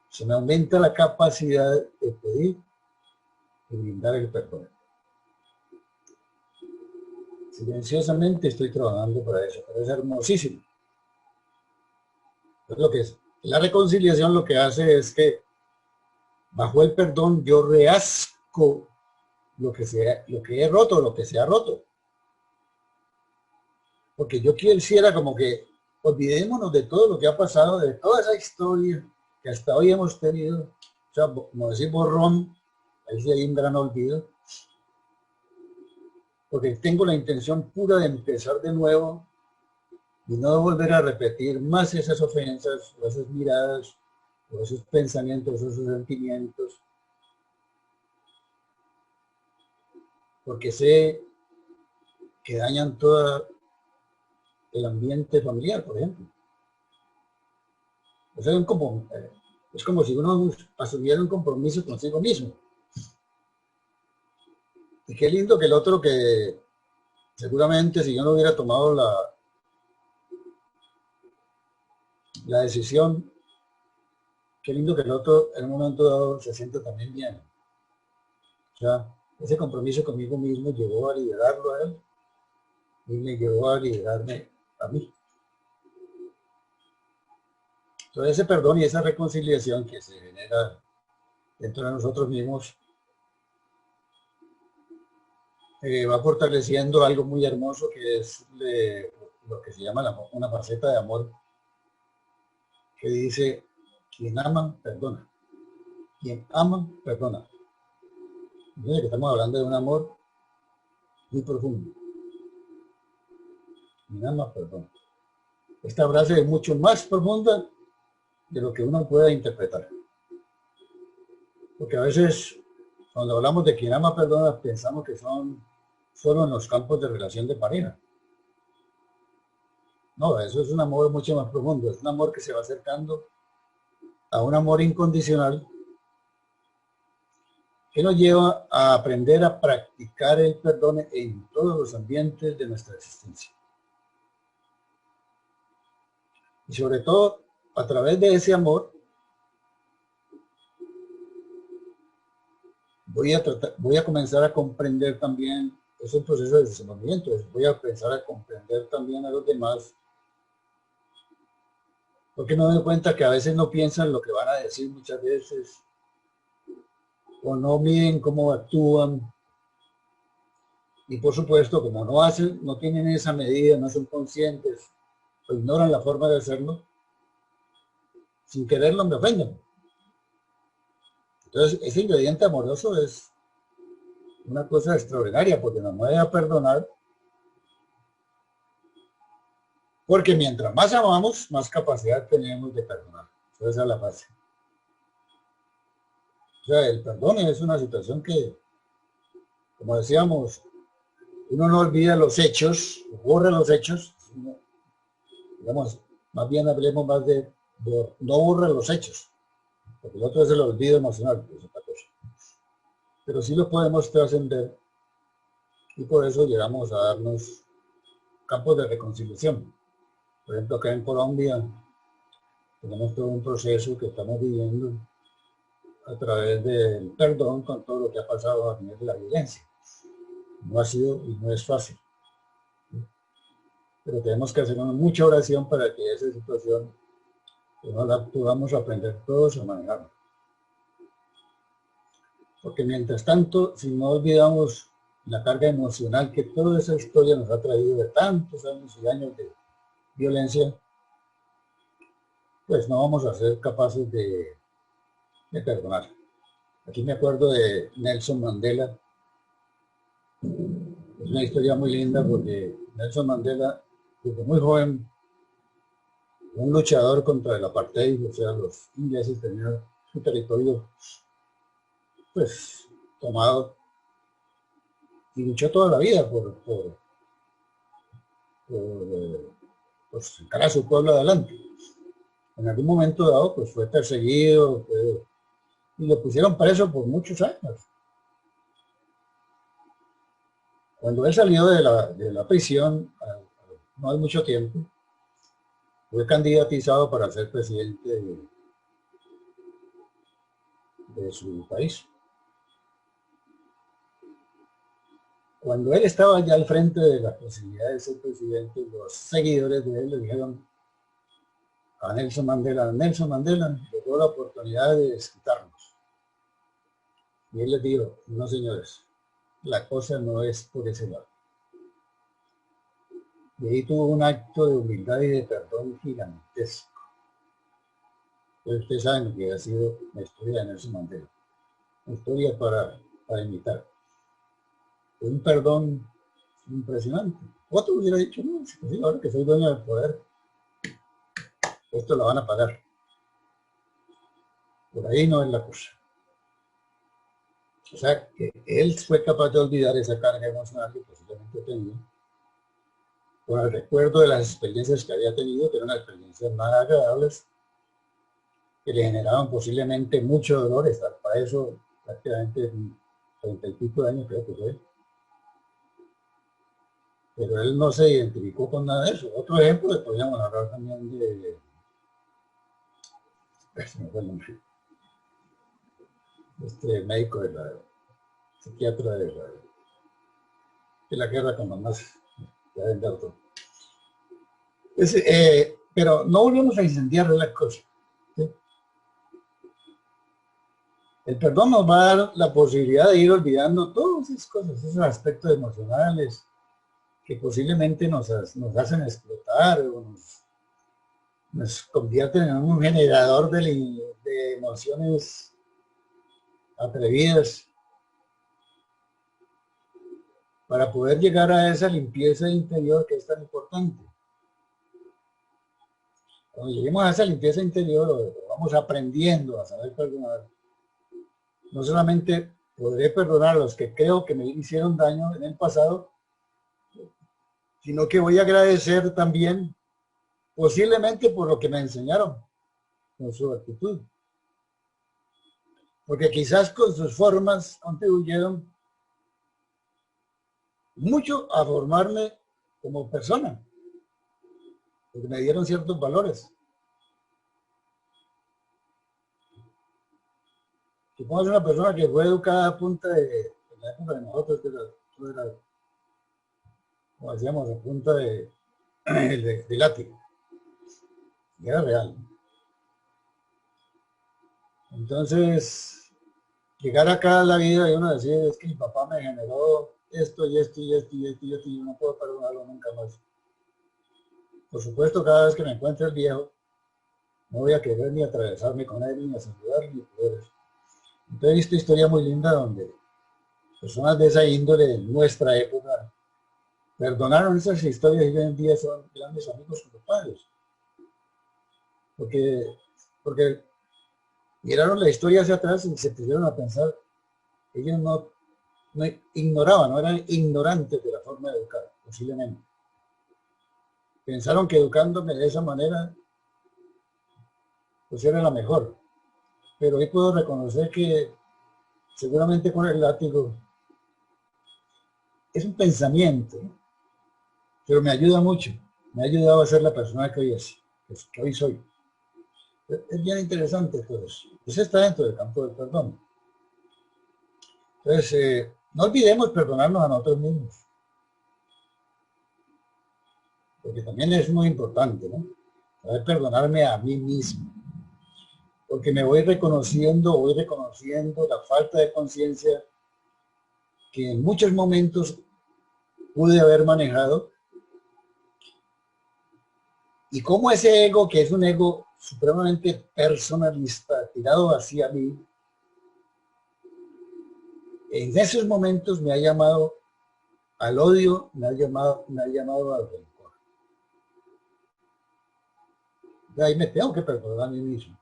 se me aumenta la capacidad de pedir y brindar el perdón. Silenciosamente estoy trabajando para eso, pero es hermosísimo. Es lo que es. La reconciliación lo que hace es que bajo el perdón yo reasco lo que he roto, lo que se ha roto. Porque yo quisiera como que olvidémonos de todo lo que ha pasado, de toda esa historia que hasta hoy hemos tenido. O sea, como decir borrón, ahí sí hay un gran olvido. Porque tengo la intención pura de empezar de nuevo y no volver a repetir más esas ofensas, o esas miradas, o esos pensamientos, esos sentimientos. Porque sé que dañan todo el ambiente familiar, por ejemplo. O sea, es como si uno asumiera un compromiso consigo mismo. Y qué lindo que el otro, que seguramente si yo no hubiera tomado la decisión, qué lindo que el otro en un momento dado se sienta también bien. O sea, ese compromiso conmigo mismo llevó a liderarlo a él y me llevó a liderarme a mí. Entonces ese perdón y esa reconciliación que se genera dentro de nosotros mismos va fortaleciendo algo muy hermoso, que es lo que se llama una faceta de amor, que dice: Quien ama, perdona. Quien ama, perdona. Fíjense que estamos hablando de un amor muy profundo. Quien ama, perdona. Esta frase es mucho más profunda de lo que uno pueda interpretar. Porque a veces, cuando hablamos de quien ama, perdona, pensamos que son solo en los campos de relación de pareja. No, eso es un amor mucho más profundo. Es un amor que se va acercando a un amor incondicional que nos lleva a aprender a practicar el perdón en todos los ambientes de nuestra existencia. Y sobre todo, a través de ese amor, voy a comenzar a comprender también esos procesos de desenvolvimiento. Voy a empezar a comprender también a los demás, porque me doy cuenta que a veces no piensan lo que van a decir muchas veces, o no miden cómo actúan. Y por supuesto, como no hacen, no tienen esa medida, no son conscientes, o ignoran la forma de hacerlo, sin quererlo me ofenden. Entonces, ese ingrediente amoroso es una cosa extraordinaria, porque nos mueve a perdonar, porque mientras más amamos, más capacidad tenemos de perdonar. Esa es la base. O sea, el perdón es una situación que, como decíamos, uno no olvida los hechos, borra los hechos, sino, digamos, más bien hablemos más de no borra los hechos, porque el otro es el olvido emocional, que es otra cosa. Pero sí lo podemos trascender y por eso llegamos a darnos campos de reconciliación. Por ejemplo, acá en Colombia tenemos todo un proceso que estamos viviendo a través del perdón con todo lo que ha pasado a nivel de la violencia. No ha sido y no es fácil. Pero tenemos que hacer mucha oración para que esa situación no la podamos aprender todos a manejar. Porque mientras tanto, si no olvidamos la carga emocional que toda esa historia nos ha traído de tantos años y años de violencia, pues no vamos a ser capaces de perdonar. Aquí me acuerdo de Nelson Mandela. Es una historia muy linda porque Nelson Mandela, desde muy joven, un luchador contra el apartheid, o sea, los ingleses tenían su territorio pues tomado y luchó toda la vida por sacar a su pueblo adelante. En algún momento dado pues fue perseguido y lo pusieron preso por muchos años. Cuando él salió de la prisión, no hay mucho tiempo, fue candidatizado para ser presidente de su país. Cuando él estaba ya al frente de la posibilidad de ser presidente, los seguidores de él le dijeron a Nelson Mandela llegó la oportunidad de desquitarnos. Y él les dijo, no señores, la cosa no es por ese lado. Y ahí tuvo un acto de humildad y de perdón gigantesco. Entonces ustedes saben lo que ha sido la historia de Nelson Mandela. Una historia para imitar. Un perdón impresionante. Otro hubiera dicho, no, sí, ahora que soy dueño del poder, esto lo van a pagar. Por ahí no es la cosa. O sea, que él fue capaz de olvidar esa carga emocional que posiblemente tenía, con el recuerdo de las experiencias que había tenido, que eran experiencias nada agradables, que le generaban posiblemente mucho dolor, estar para eso prácticamente 30 y pico de años creo que fue. Pero él no se identificó con nada de eso. Otro ejemplo que podríamos hablar también se me fue el nombre, este médico de la psiquiatra de la guerra con los nazis, ya del autor. Pero no volvemos a incendiar las cosas. ¿Sí? El perdón nos va a dar la posibilidad de ir olvidando todas esas cosas, esos aspectos emocionales que posiblemente nos hacen explotar o nos convierten en un generador emociones atrevidas para poder llegar a esa limpieza interior que es tan importante. Cuando lleguemos a esa limpieza interior, vamos aprendiendo a saber perdonar. No solamente podré perdonar a los que creo que me hicieron daño en el pasado, sino que voy a agradecer también, posiblemente por lo que me enseñaron, con su actitud. Porque quizás con sus formas contribuyeron mucho a formarme como persona, porque me dieron ciertos valores. Si ponemos una persona que fue educada a punta de la época de nosotros, que era, como decíamos, a punta de látigo, y era real. Entonces, llegar acá a la vida y uno decir, es que mi papá me generó esto y esto y esto y esto y esto, y yo no puedo perdonarlo nunca más. Por supuesto, cada vez que me encuentre el viejo, no voy a querer ni atravesarme con él, ni a saludar, ni poder eso. Entonces he visto historia muy linda donde personas de esa índole de nuestra época perdonaron esas historias y hoy en día son grandes amigos con los padres. Porque miraron la historia hacia atrás y se pusieron a pensar, ellos no ignoraban, no eran ignorantes de la forma de educar, posiblemente. Pensaron que educándome de esa manera, pues era la mejor. Pero hoy puedo reconocer que seguramente con el látigo es un pensamiento, ¿no? Pero me ayuda mucho, me ha ayudado a ser la persona que hoy es, que hoy soy. Es bien interesante todo eso. Eso está dentro del campo del perdón. Entonces, no olvidemos perdonarnos a nosotros mismos, porque también es muy importante, ¿no? Saber perdonarme a mí mismo, porque me voy reconociendo la falta de conciencia que en muchos momentos pude haber manejado, y cómo ese ego, que es un ego supremamente personalista, tirado hacia mí, en esos momentos me ha llamado al odio, me ha llamado al rencor. Y ahí me tengo que perdonar a mí mismo.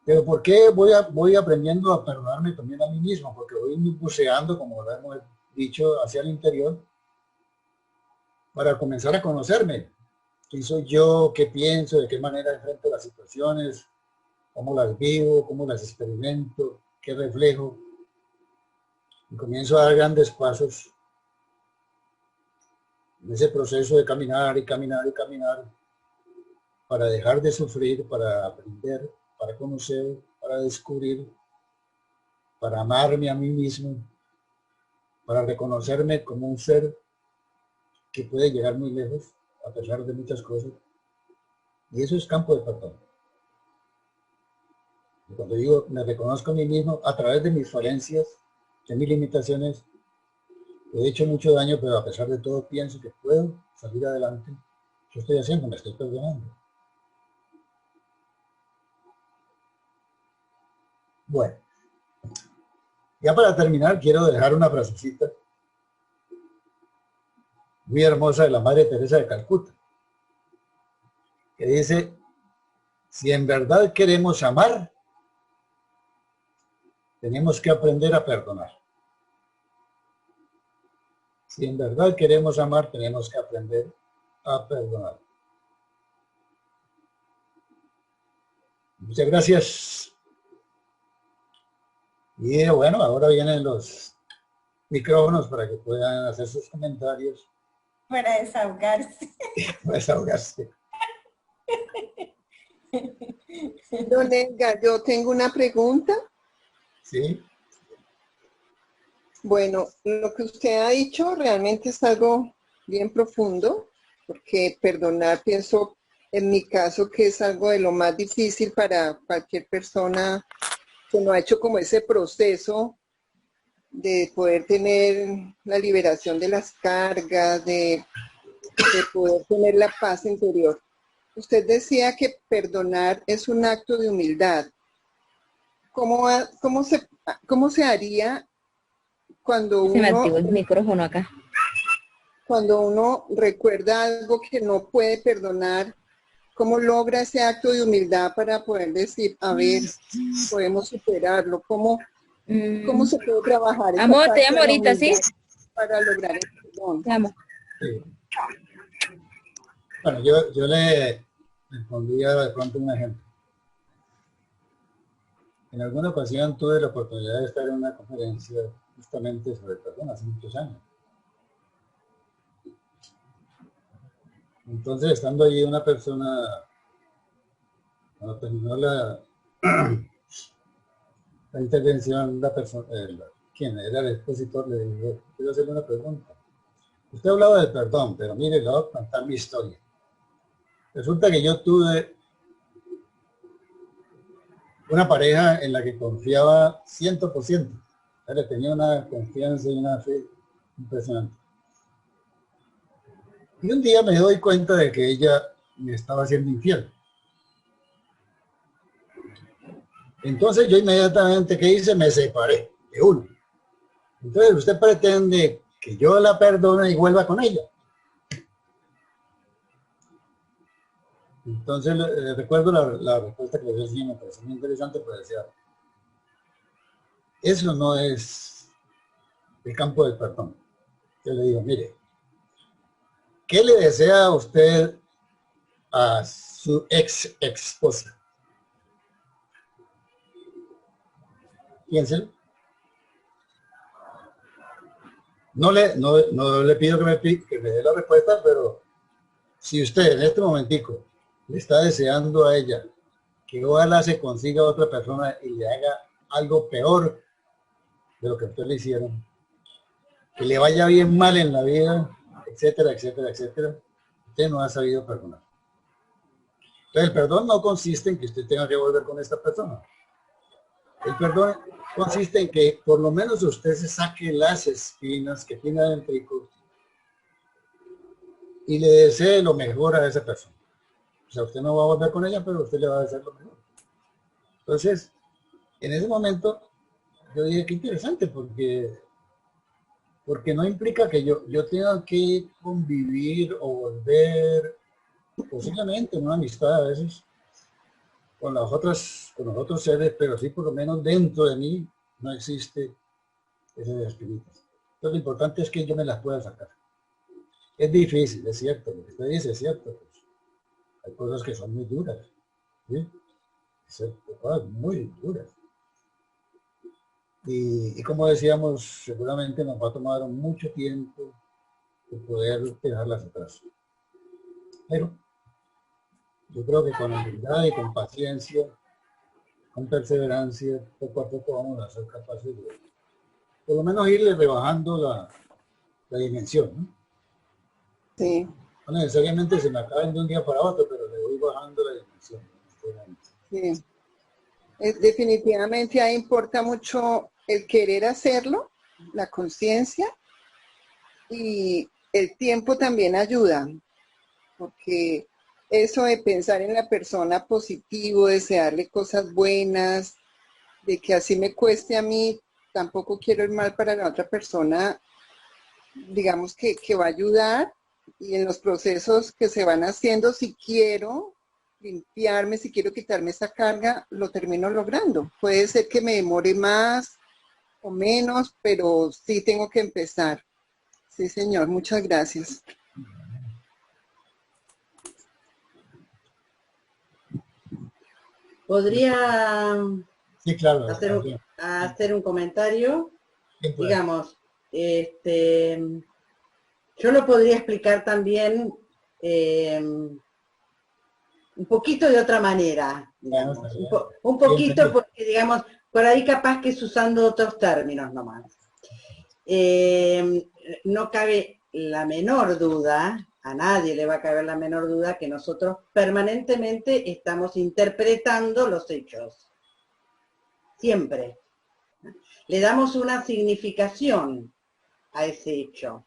Pero ¿por qué voy aprendiendo a perdonarme también a mí mismo? Porque voy buceando, como lo hemos dicho, hacia el interior, para comenzar a conocerme. ¿Quién soy yo? ¿Qué pienso? ¿De qué manera enfrento las situaciones? ¿Cómo las vivo? ¿Cómo las experimento? ¿Qué reflejo? Y comienzo a dar grandes pasos en ese proceso de caminar y caminar y caminar para dejar de sufrir, para aprender, para conocer, para descubrir, para amarme a mí mismo, para reconocerme como un ser que puede llegar muy lejos a pesar de muchas cosas. Y eso es campo de perdón. Y cuando digo me reconozco a mí mismo a través de mis falencias, de mis limitaciones, he hecho mucho daño, pero a pesar de todo pienso que puedo salir adelante. ¿Qué estoy haciendo? Me estoy perdonando. Bueno, ya para terminar quiero dejar una frasecita muy hermosa de la Madre Teresa de Calcuta, que dice, si en verdad queremos amar, tenemos que aprender a perdonar. Si en verdad queremos amar, tenemos que aprender a perdonar. Muchas gracias. Y bueno, ahora vienen los micrófonos para que puedan hacer sus comentarios. Para desahogarse. Para desahogarse. Don Edgar, yo tengo una pregunta. Sí. Bueno, lo que usted ha dicho realmente es algo bien profundo, porque perdonar, pienso en mi caso que es algo de lo más difícil para cualquier persona que no ha hecho como ese proceso de poder tener la liberación de las cargas, de poder tener la paz interior. usted decía que perdonar es un acto de humildad. ¿Cómo se haría cuando Se me activó uno, el micrófono acá. cuando uno recuerda algo que no puede perdonar? ¿Cómo logra ese acto de humildad para poder decir, a ver, podemos superarlo? ¿Cómo se puede trabajar esa Amor, te parte llamo de la ahorita, ¿sí? humildad para lograr el perdón? Te amo. Sí. Bueno, yo le pondría de pronto un ejemplo. En alguna ocasión tuve la oportunidad de estar en una conferencia justamente sobre perdón hace muchos años. Entonces, estando allí una persona, cuando terminó la intervención, quien era el expositor, le dijo, quiero hacerle una pregunta. Usted hablaba del perdón, pero mire, le voy a contar mi historia. Resulta que yo tuve una pareja en la que confiaba 100%. Le tenía una confianza y una fe impresionante. Y un día me doy cuenta de que ella me estaba haciendo infiel. Entonces yo inmediatamente, ¿qué hice? Me separé de uno. Entonces usted pretende que yo la perdone y vuelva con ella. Entonces recuerdo la respuesta que le decía, me pareció muy interesante, pero decía, eso no es el campo del perdón. Yo le digo, mire, ¿qué le desea a usted a su ex esposa? Piénselo. No le pido que me dé la respuesta, pero si usted en este momentico le está deseando a ella que ojalá se consiga otra persona y le haga algo peor de lo que a usted le hicieron, que le vaya bien mal en la vida, etcétera, etcétera, etcétera, usted no ha sabido perdonar. Entonces, el perdón no consiste en que usted tenga que volver con esta persona. El perdón consiste en que por lo menos usted se saque las espinas que tiene adentro y le desee lo mejor a esa persona. O sea, usted no va a volver con ella, pero usted le va a desear lo mejor. Entonces, en ese momento, yo dije, qué interesante, porque no implica que yo tenga que convivir o volver, posiblemente en una amistad a veces, con los otros seres, pero sí por lo menos dentro de mí no existe esas espinitas. Entonces lo importante es que yo me las pueda sacar. Es difícil, es cierto, lo que usted dice es cierto. Pues, hay cosas que son muy duras, ¿sí? Cosas muy duras. Y como decíamos, seguramente nos va a tomar mucho tiempo de poder dejarlas atrás. Pero yo creo que con humildad y con paciencia, con perseverancia, poco a poco vamos a ser capaces de, por lo menos, irle rebajando la dimensión, ¿no? Sí, No necesariamente se me acaben de un día para otro, pero le voy bajando la dimensión. sí. Definitivamente ahí importa mucho el querer hacerlo, la conciencia, y el tiempo también ayuda, porque eso de pensar en la persona positivo, desearle cosas buenas, de que así me cueste a mí, tampoco quiero el mal para la otra persona, digamos que va a ayudar, y en los procesos que se van haciendo, si quiero limpiarme, si quiero quitarme esa carga, lo termino logrando. Puede ser que me demore más o menos, pero sí tengo que empezar. Sí, señor, muchas gracias. Podría Sí, claro. hacer un comentario, Sí, pues. digamos, yo lo podría explicar también un poquito de otra manera, digamos, un poquito porque, digamos, por ahí capaz que es usando otros términos nomás. No cabe la menor duda, a nadie le va a caber la menor duda que nosotros permanentemente estamos interpretando los hechos. Siempre. Le damos una significación a ese hecho.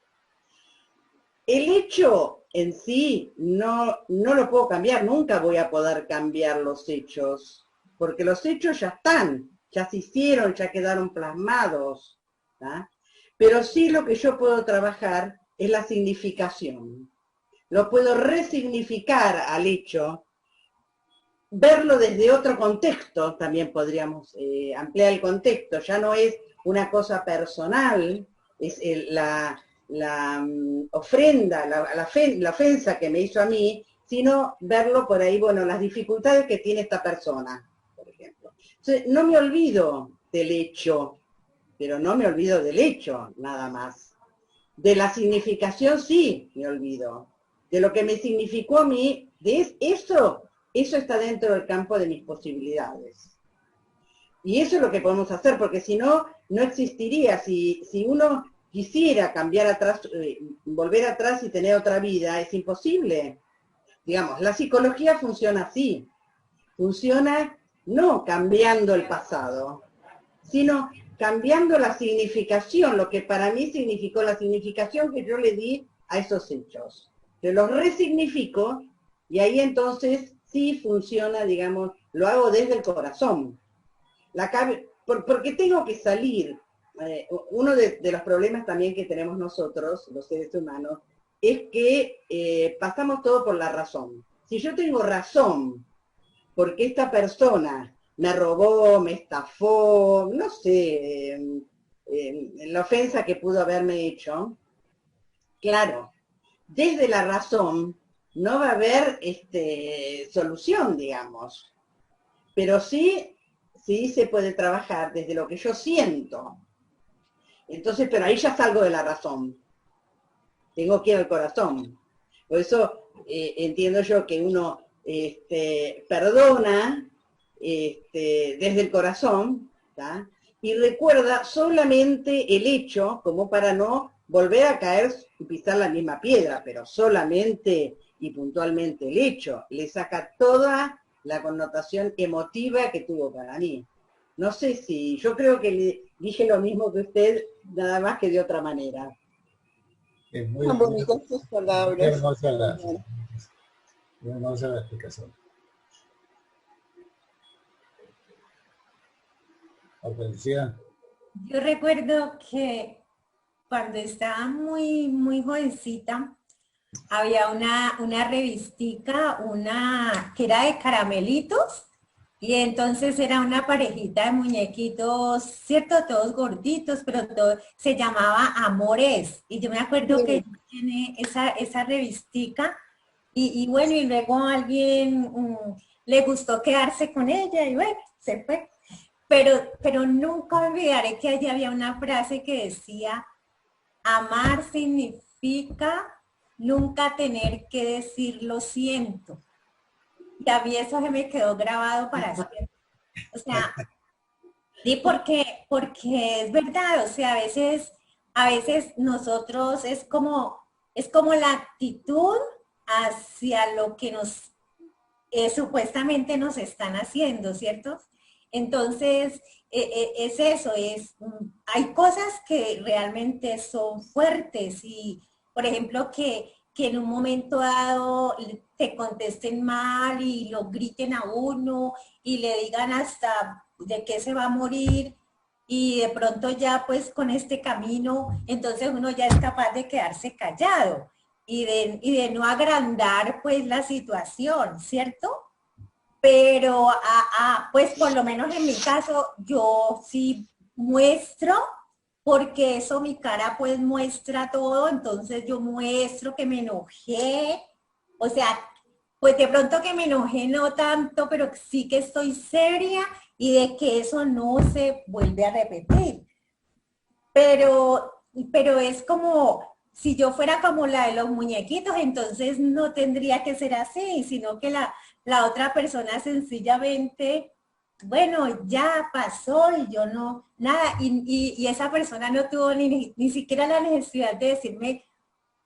El hecho en sí no lo puedo cambiar, nunca voy a poder cambiar los hechos, porque los hechos ya están, ya se hicieron, ya quedaron plasmados, ¿tá? Pero sí lo que yo puedo trabajar es la significación. Lo puedo resignificar al hecho, verlo desde otro contexto, también podríamos ampliar el contexto, ya no es una cosa personal, es la ofrenda, la ofensa que me hizo a mí, sino verlo por ahí, bueno, las dificultades que tiene esta persona, por ejemplo. Entonces, no me olvido del hecho, pero no me olvido del hecho, nada más. De la significación sí me olvido. De lo que me significó a mí, eso está dentro del campo de mis posibilidades. Y eso es lo que podemos hacer, porque si no, no existiría. Si uno quisiera cambiar atrás, volver atrás y tener otra vida, es imposible. Digamos, la psicología funciona así. Funciona no cambiando el pasado, sino cambiando la significación, lo que para mí significó, la significación que yo le di a esos hechos. Yo los resignifico y ahí entonces sí funciona, digamos, lo hago desde el corazón. Porque tengo que salir. Uno de los problemas también que tenemos nosotros, los seres humanos, es que pasamos todo por la razón. Si yo tengo razón, porque esta persona me robó, me estafó, no sé, la ofensa que pudo haberme hecho, claro, desde la razón no va a haber solución, digamos, pero sí se puede trabajar desde lo que yo siento. Entonces, pero ahí ya salgo de la razón. Tengo que ir al corazón. Por eso entiendo yo que uno perdona desde el corazón, ¿tá? Y recuerda solamente el hecho, como para no volver a caer y pisar la misma piedra, pero solamente y puntualmente el hecho. Le saca toda la connotación emotiva que tuvo para mí. No sé si, yo creo que le dije lo mismo que usted, nada más que de otra manera. Es muy, Bonitas tus palabras. muy hermosa la explicación. Aparecía. Yo recuerdo que cuando estaba muy jovencita, había una revistica, que era de caramelitos, y entonces era una parejita de muñequitos, cierto, todos gorditos, pero todo, se llamaba Amores. Y yo me acuerdo que yo tiene esa revistica, y bueno, y luego a alguien le gustó quedarse con ella, y bueno, se fue. Pero nunca olvidaré que allí había una frase que decía, amar significa nunca tener que decir lo siento. Y a mí eso se me quedó grabado para siempre. O sea, sí, porque es verdad, o sea, a veces nosotros es como la actitud hacia lo que supuestamente nos están haciendo, ¿cierto? Entonces, es eso, hay cosas que realmente son fuertes y, por ejemplo, que en un momento dado te contesten mal y lo griten a uno y le digan hasta de qué se va a morir y de pronto ya pues con este camino, entonces uno ya es capaz de quedarse callado y de no agrandar pues la situación, ¿cierto? Pero pues por lo menos en mi caso yo sí muestro, porque eso mi cara pues muestra todo, entonces yo muestro que me enojé, o sea, pues de pronto que me enojé no tanto, pero sí que estoy seria y de que eso no se vuelve a repetir. Pero es como, si yo fuera como la de los muñequitos, entonces no tendría que ser así, sino que la otra persona sencillamente, bueno, ya pasó y yo no, nada, y esa persona no tuvo ni siquiera la necesidad de decirme,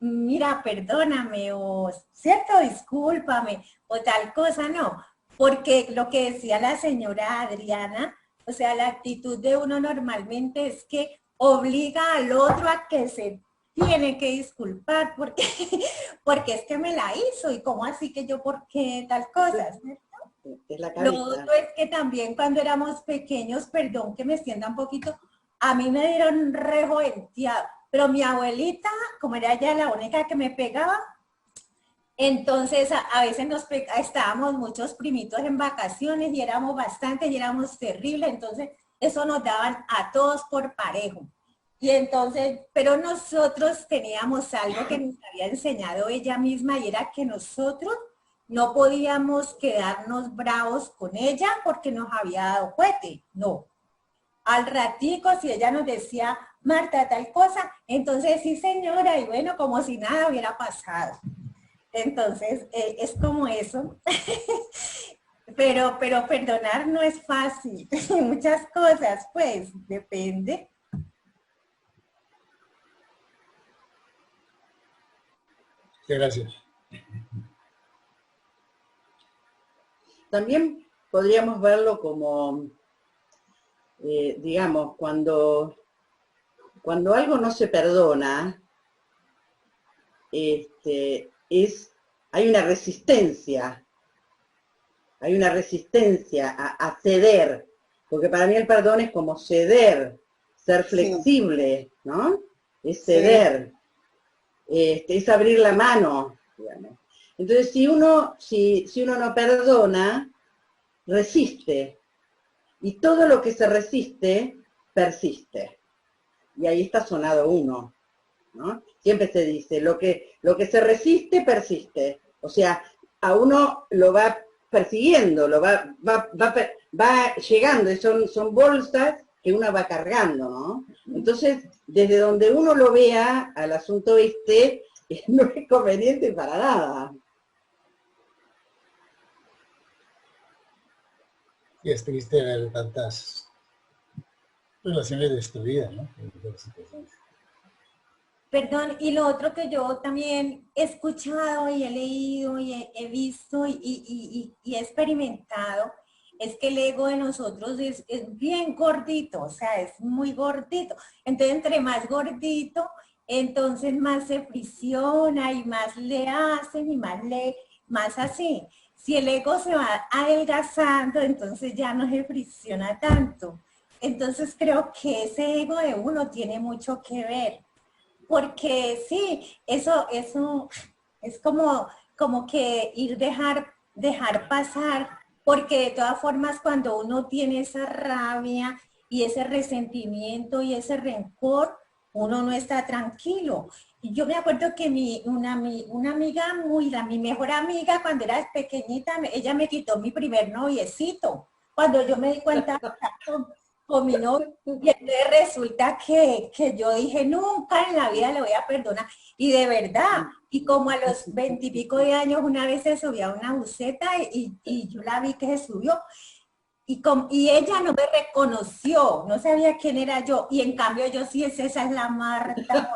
mira, perdóname, o cierto, discúlpame, o tal cosa, no, porque lo que decía la señora Adriana, o sea, la actitud de uno normalmente es que obliga al otro a que se tiene que disculpar porque, porque es que me la hizo y cómo así que yo por qué tal cosa. Es la Lo cabeza. otro es que también cuando éramos pequeños, perdón que me extienda un poquito, a mí me dieron rejoventeado, pero mi abuelita, como era ella la única que me pegaba, entonces a veces estábamos muchos primitos en vacaciones y éramos bastantes y éramos terribles, entonces eso nos daban a todos por parejo. Y entonces, pero nosotros teníamos algo que nos había enseñado ella misma y era que nosotros no podíamos quedarnos bravos con ella porque nos había dado cohete, no. Al ratico, si ella nos decía, Marta, tal cosa, entonces sí señora, y bueno, como si nada hubiera pasado. Entonces, es como eso. pero perdonar no es fácil. Muchas cosas, pues, depende. Gracias. También podríamos verlo como, digamos, cuando algo no se perdona, hay una resistencia a ceder, porque para mí el perdón es como ceder, ser flexible, ¿no? Es ceder, es abrir la mano, digamos. Entonces, si uno no perdona, resiste, y todo lo que se resiste, persiste. Y ahí está sonado uno, ¿no? Siempre se dice, lo que se resiste, persiste. O sea, a uno lo va persiguiendo, va llegando, y son bolsas que uno va cargando, ¿no? Entonces, desde donde uno lo vea al asunto no es conveniente para nada. Y es triste ver tantas relaciones destruidas, ¿no? Perdón, y lo otro que yo también he escuchado y he leído y he visto y he experimentado es que el ego de nosotros es bien gordito, o sea, es muy gordito. Entonces, entre más gordito, entonces más se fricciona y más le hacen y más así. Si el ego se va adelgazando, entonces ya no se fricciona tanto. Entonces creo que ese ego de uno tiene mucho que ver. Porque sí, eso es como que dejar pasar, porque de todas formas cuando uno tiene esa rabia y ese resentimiento y ese rencor, uno no está tranquilo. Y yo me acuerdo que una amiga mi mejor amiga cuando era pequeñita, ella me quitó mi primer noviecito. Cuando yo me di cuenta con mi novio, y entonces resulta que yo dije, nunca en la vida le voy a perdonar. Y de verdad, y como a los 20 y pico de años, una vez se subió a una buceta y yo la vi que se subió. Y ella no me reconoció, no sabía quién era yo. Y en cambio yo sí, esa es la Marta.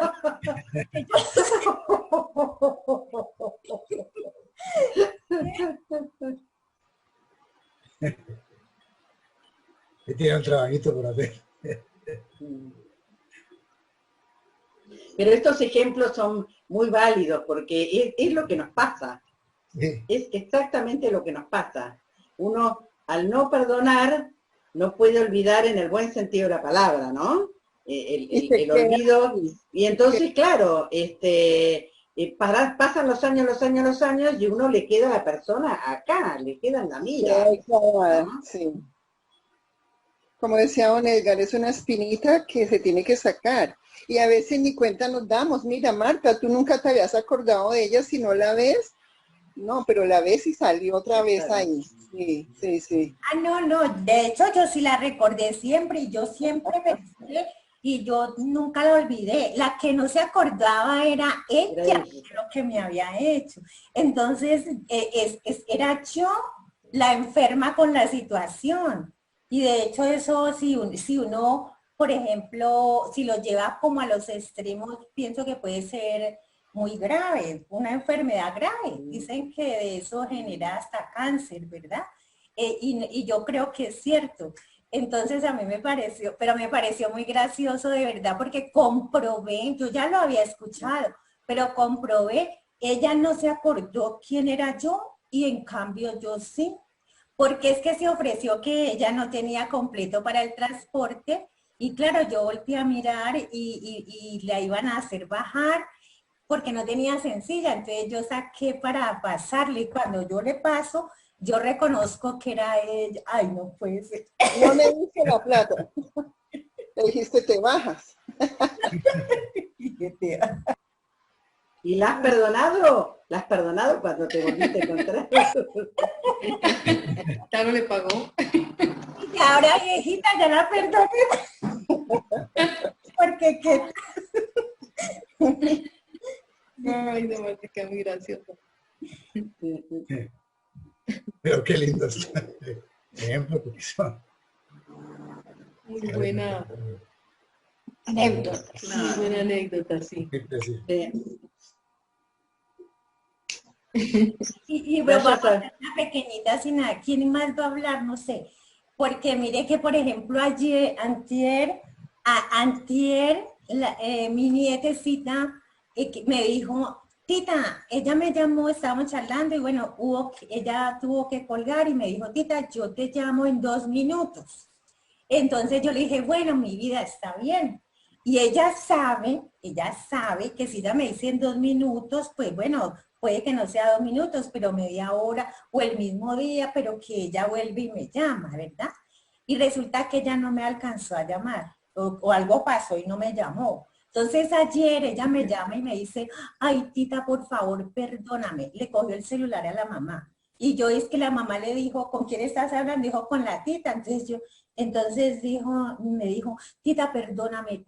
Que tiene un trabajito por hacer. Pero estos ejemplos son muy válidos porque es lo que nos pasa. Sí. Es exactamente lo que nos pasa. Uno, al no perdonar, no puede olvidar en el buen sentido de la palabra, ¿no? El olvido. Y entonces, claro, pasan los años, y uno le queda a la persona acá, le queda en la mira. ¿No? Sí. Como decía don Edgar, es una espinita que se tiene que sacar. Y a veces ni cuenta nos damos. Mira, Marta, tú nunca te habías acordado de ella si no la ves. No, pero la ves y salió otra vez ahí. Sí. Ah, no, de hecho yo sí la recordé siempre y yo siempre pensé y yo nunca la olvidé. La que no se acordaba era ella de lo que me había hecho. Entonces, era yo la enferma con la situación. Y de hecho eso, si uno, por ejemplo, si lo lleva como a los extremos, pienso que puede ser muy grave, una enfermedad grave. Dicen que de eso genera hasta cáncer, ¿verdad? Y yo creo que es cierto. Entonces a mí me pareció, pero me pareció muy gracioso de verdad porque comprobé, yo ya lo había escuchado, pero comprobé, ella no se acordó quién era yo y en cambio yo sí, porque es que se ofreció que ella no tenía completo para el transporte y claro, yo volteé a mirar y la iban a hacer bajar porque no tenía sencilla, entonces yo saqué para pasarle y cuando yo le paso, yo reconozco que era ella. Ay, no puede ser. No me diste la plata. Le dijiste, te bajas. ¿Y la has perdonado? ¿La has perdonado cuando te volviste a encontrar? Ya no le pagó. Y ahora viejita ya la perdoné. Porque qué. Ay, no, me queda muy gracioso. Pero qué lindo ejemplo, porque son Muy buena Anécdota. muy buena anécdota, sí. Y Ya, vamos a ya sabes. hacer una pequeñita sin nada. ¿Quién más va a hablar? No sé. Porque mire que, por ejemplo, ayer, antier, mi nietecita me dijo, tita, ella me llamó, estábamos charlando y bueno, ella tuvo que colgar y me dijo, tita, yo te llamo en 2 minutos. Entonces yo le dije, bueno, mi vida está bien. Y ella sabe que si ella me dice en 2 minutos, pues bueno, puede que no sea 2 minutos, pero media hora o el mismo día, pero que ella vuelve y me llama, ¿verdad? Y resulta que ella no me alcanzó a llamar o algo pasó y no me llamó. Entonces ayer ella me llama y me dice, ay tita, por favor, perdóname. Le cogió el celular a la mamá. Y yo es que la mamá le dijo, ¿con quién estás hablando? Dijo, con la tita. Entonces me dijo, tita, perdóname,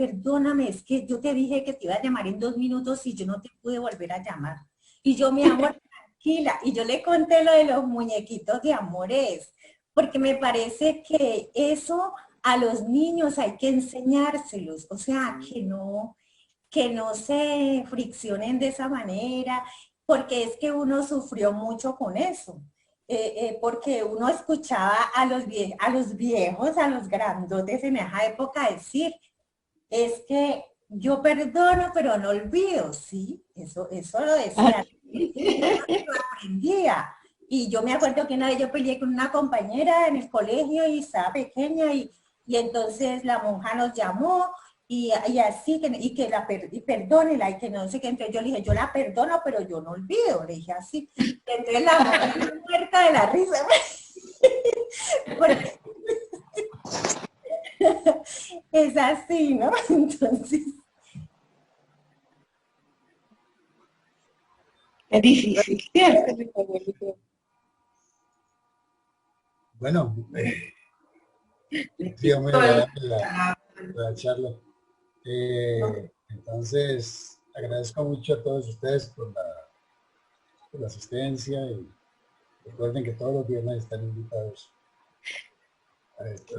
es que yo te dije que te iba a llamar en 2 minutos y yo no te pude volver a llamar. Y yo, mi amor, tranquila. Y yo le conté lo de los muñequitos de amores, porque me parece que eso a los niños hay que enseñárselos, o sea, que no se friccionen de esa manera, porque es que uno sufrió mucho con eso. Porque uno escuchaba a los viejos, a los grandotes en esa época decir, es que yo perdono, pero no olvido, ¿sí? Eso lo decía. Lo aprendía. Y yo me acuerdo que una vez yo peleé con una compañera en el colegio y estaba pequeña y entonces la monja nos llamó y así, y perdónela y que no sé qué. Entonces yo le dije, yo la perdono, pero yo no olvido, le dije así. Entonces la monja muerta de la risa. Porque es así, ¿no? Entonces, Es difícil, ¿cierto? bueno, ha sido muy agradable la charla. Entonces, agradezco mucho a todos ustedes por la asistencia y recuerden que todos los viernes están invitados a esto.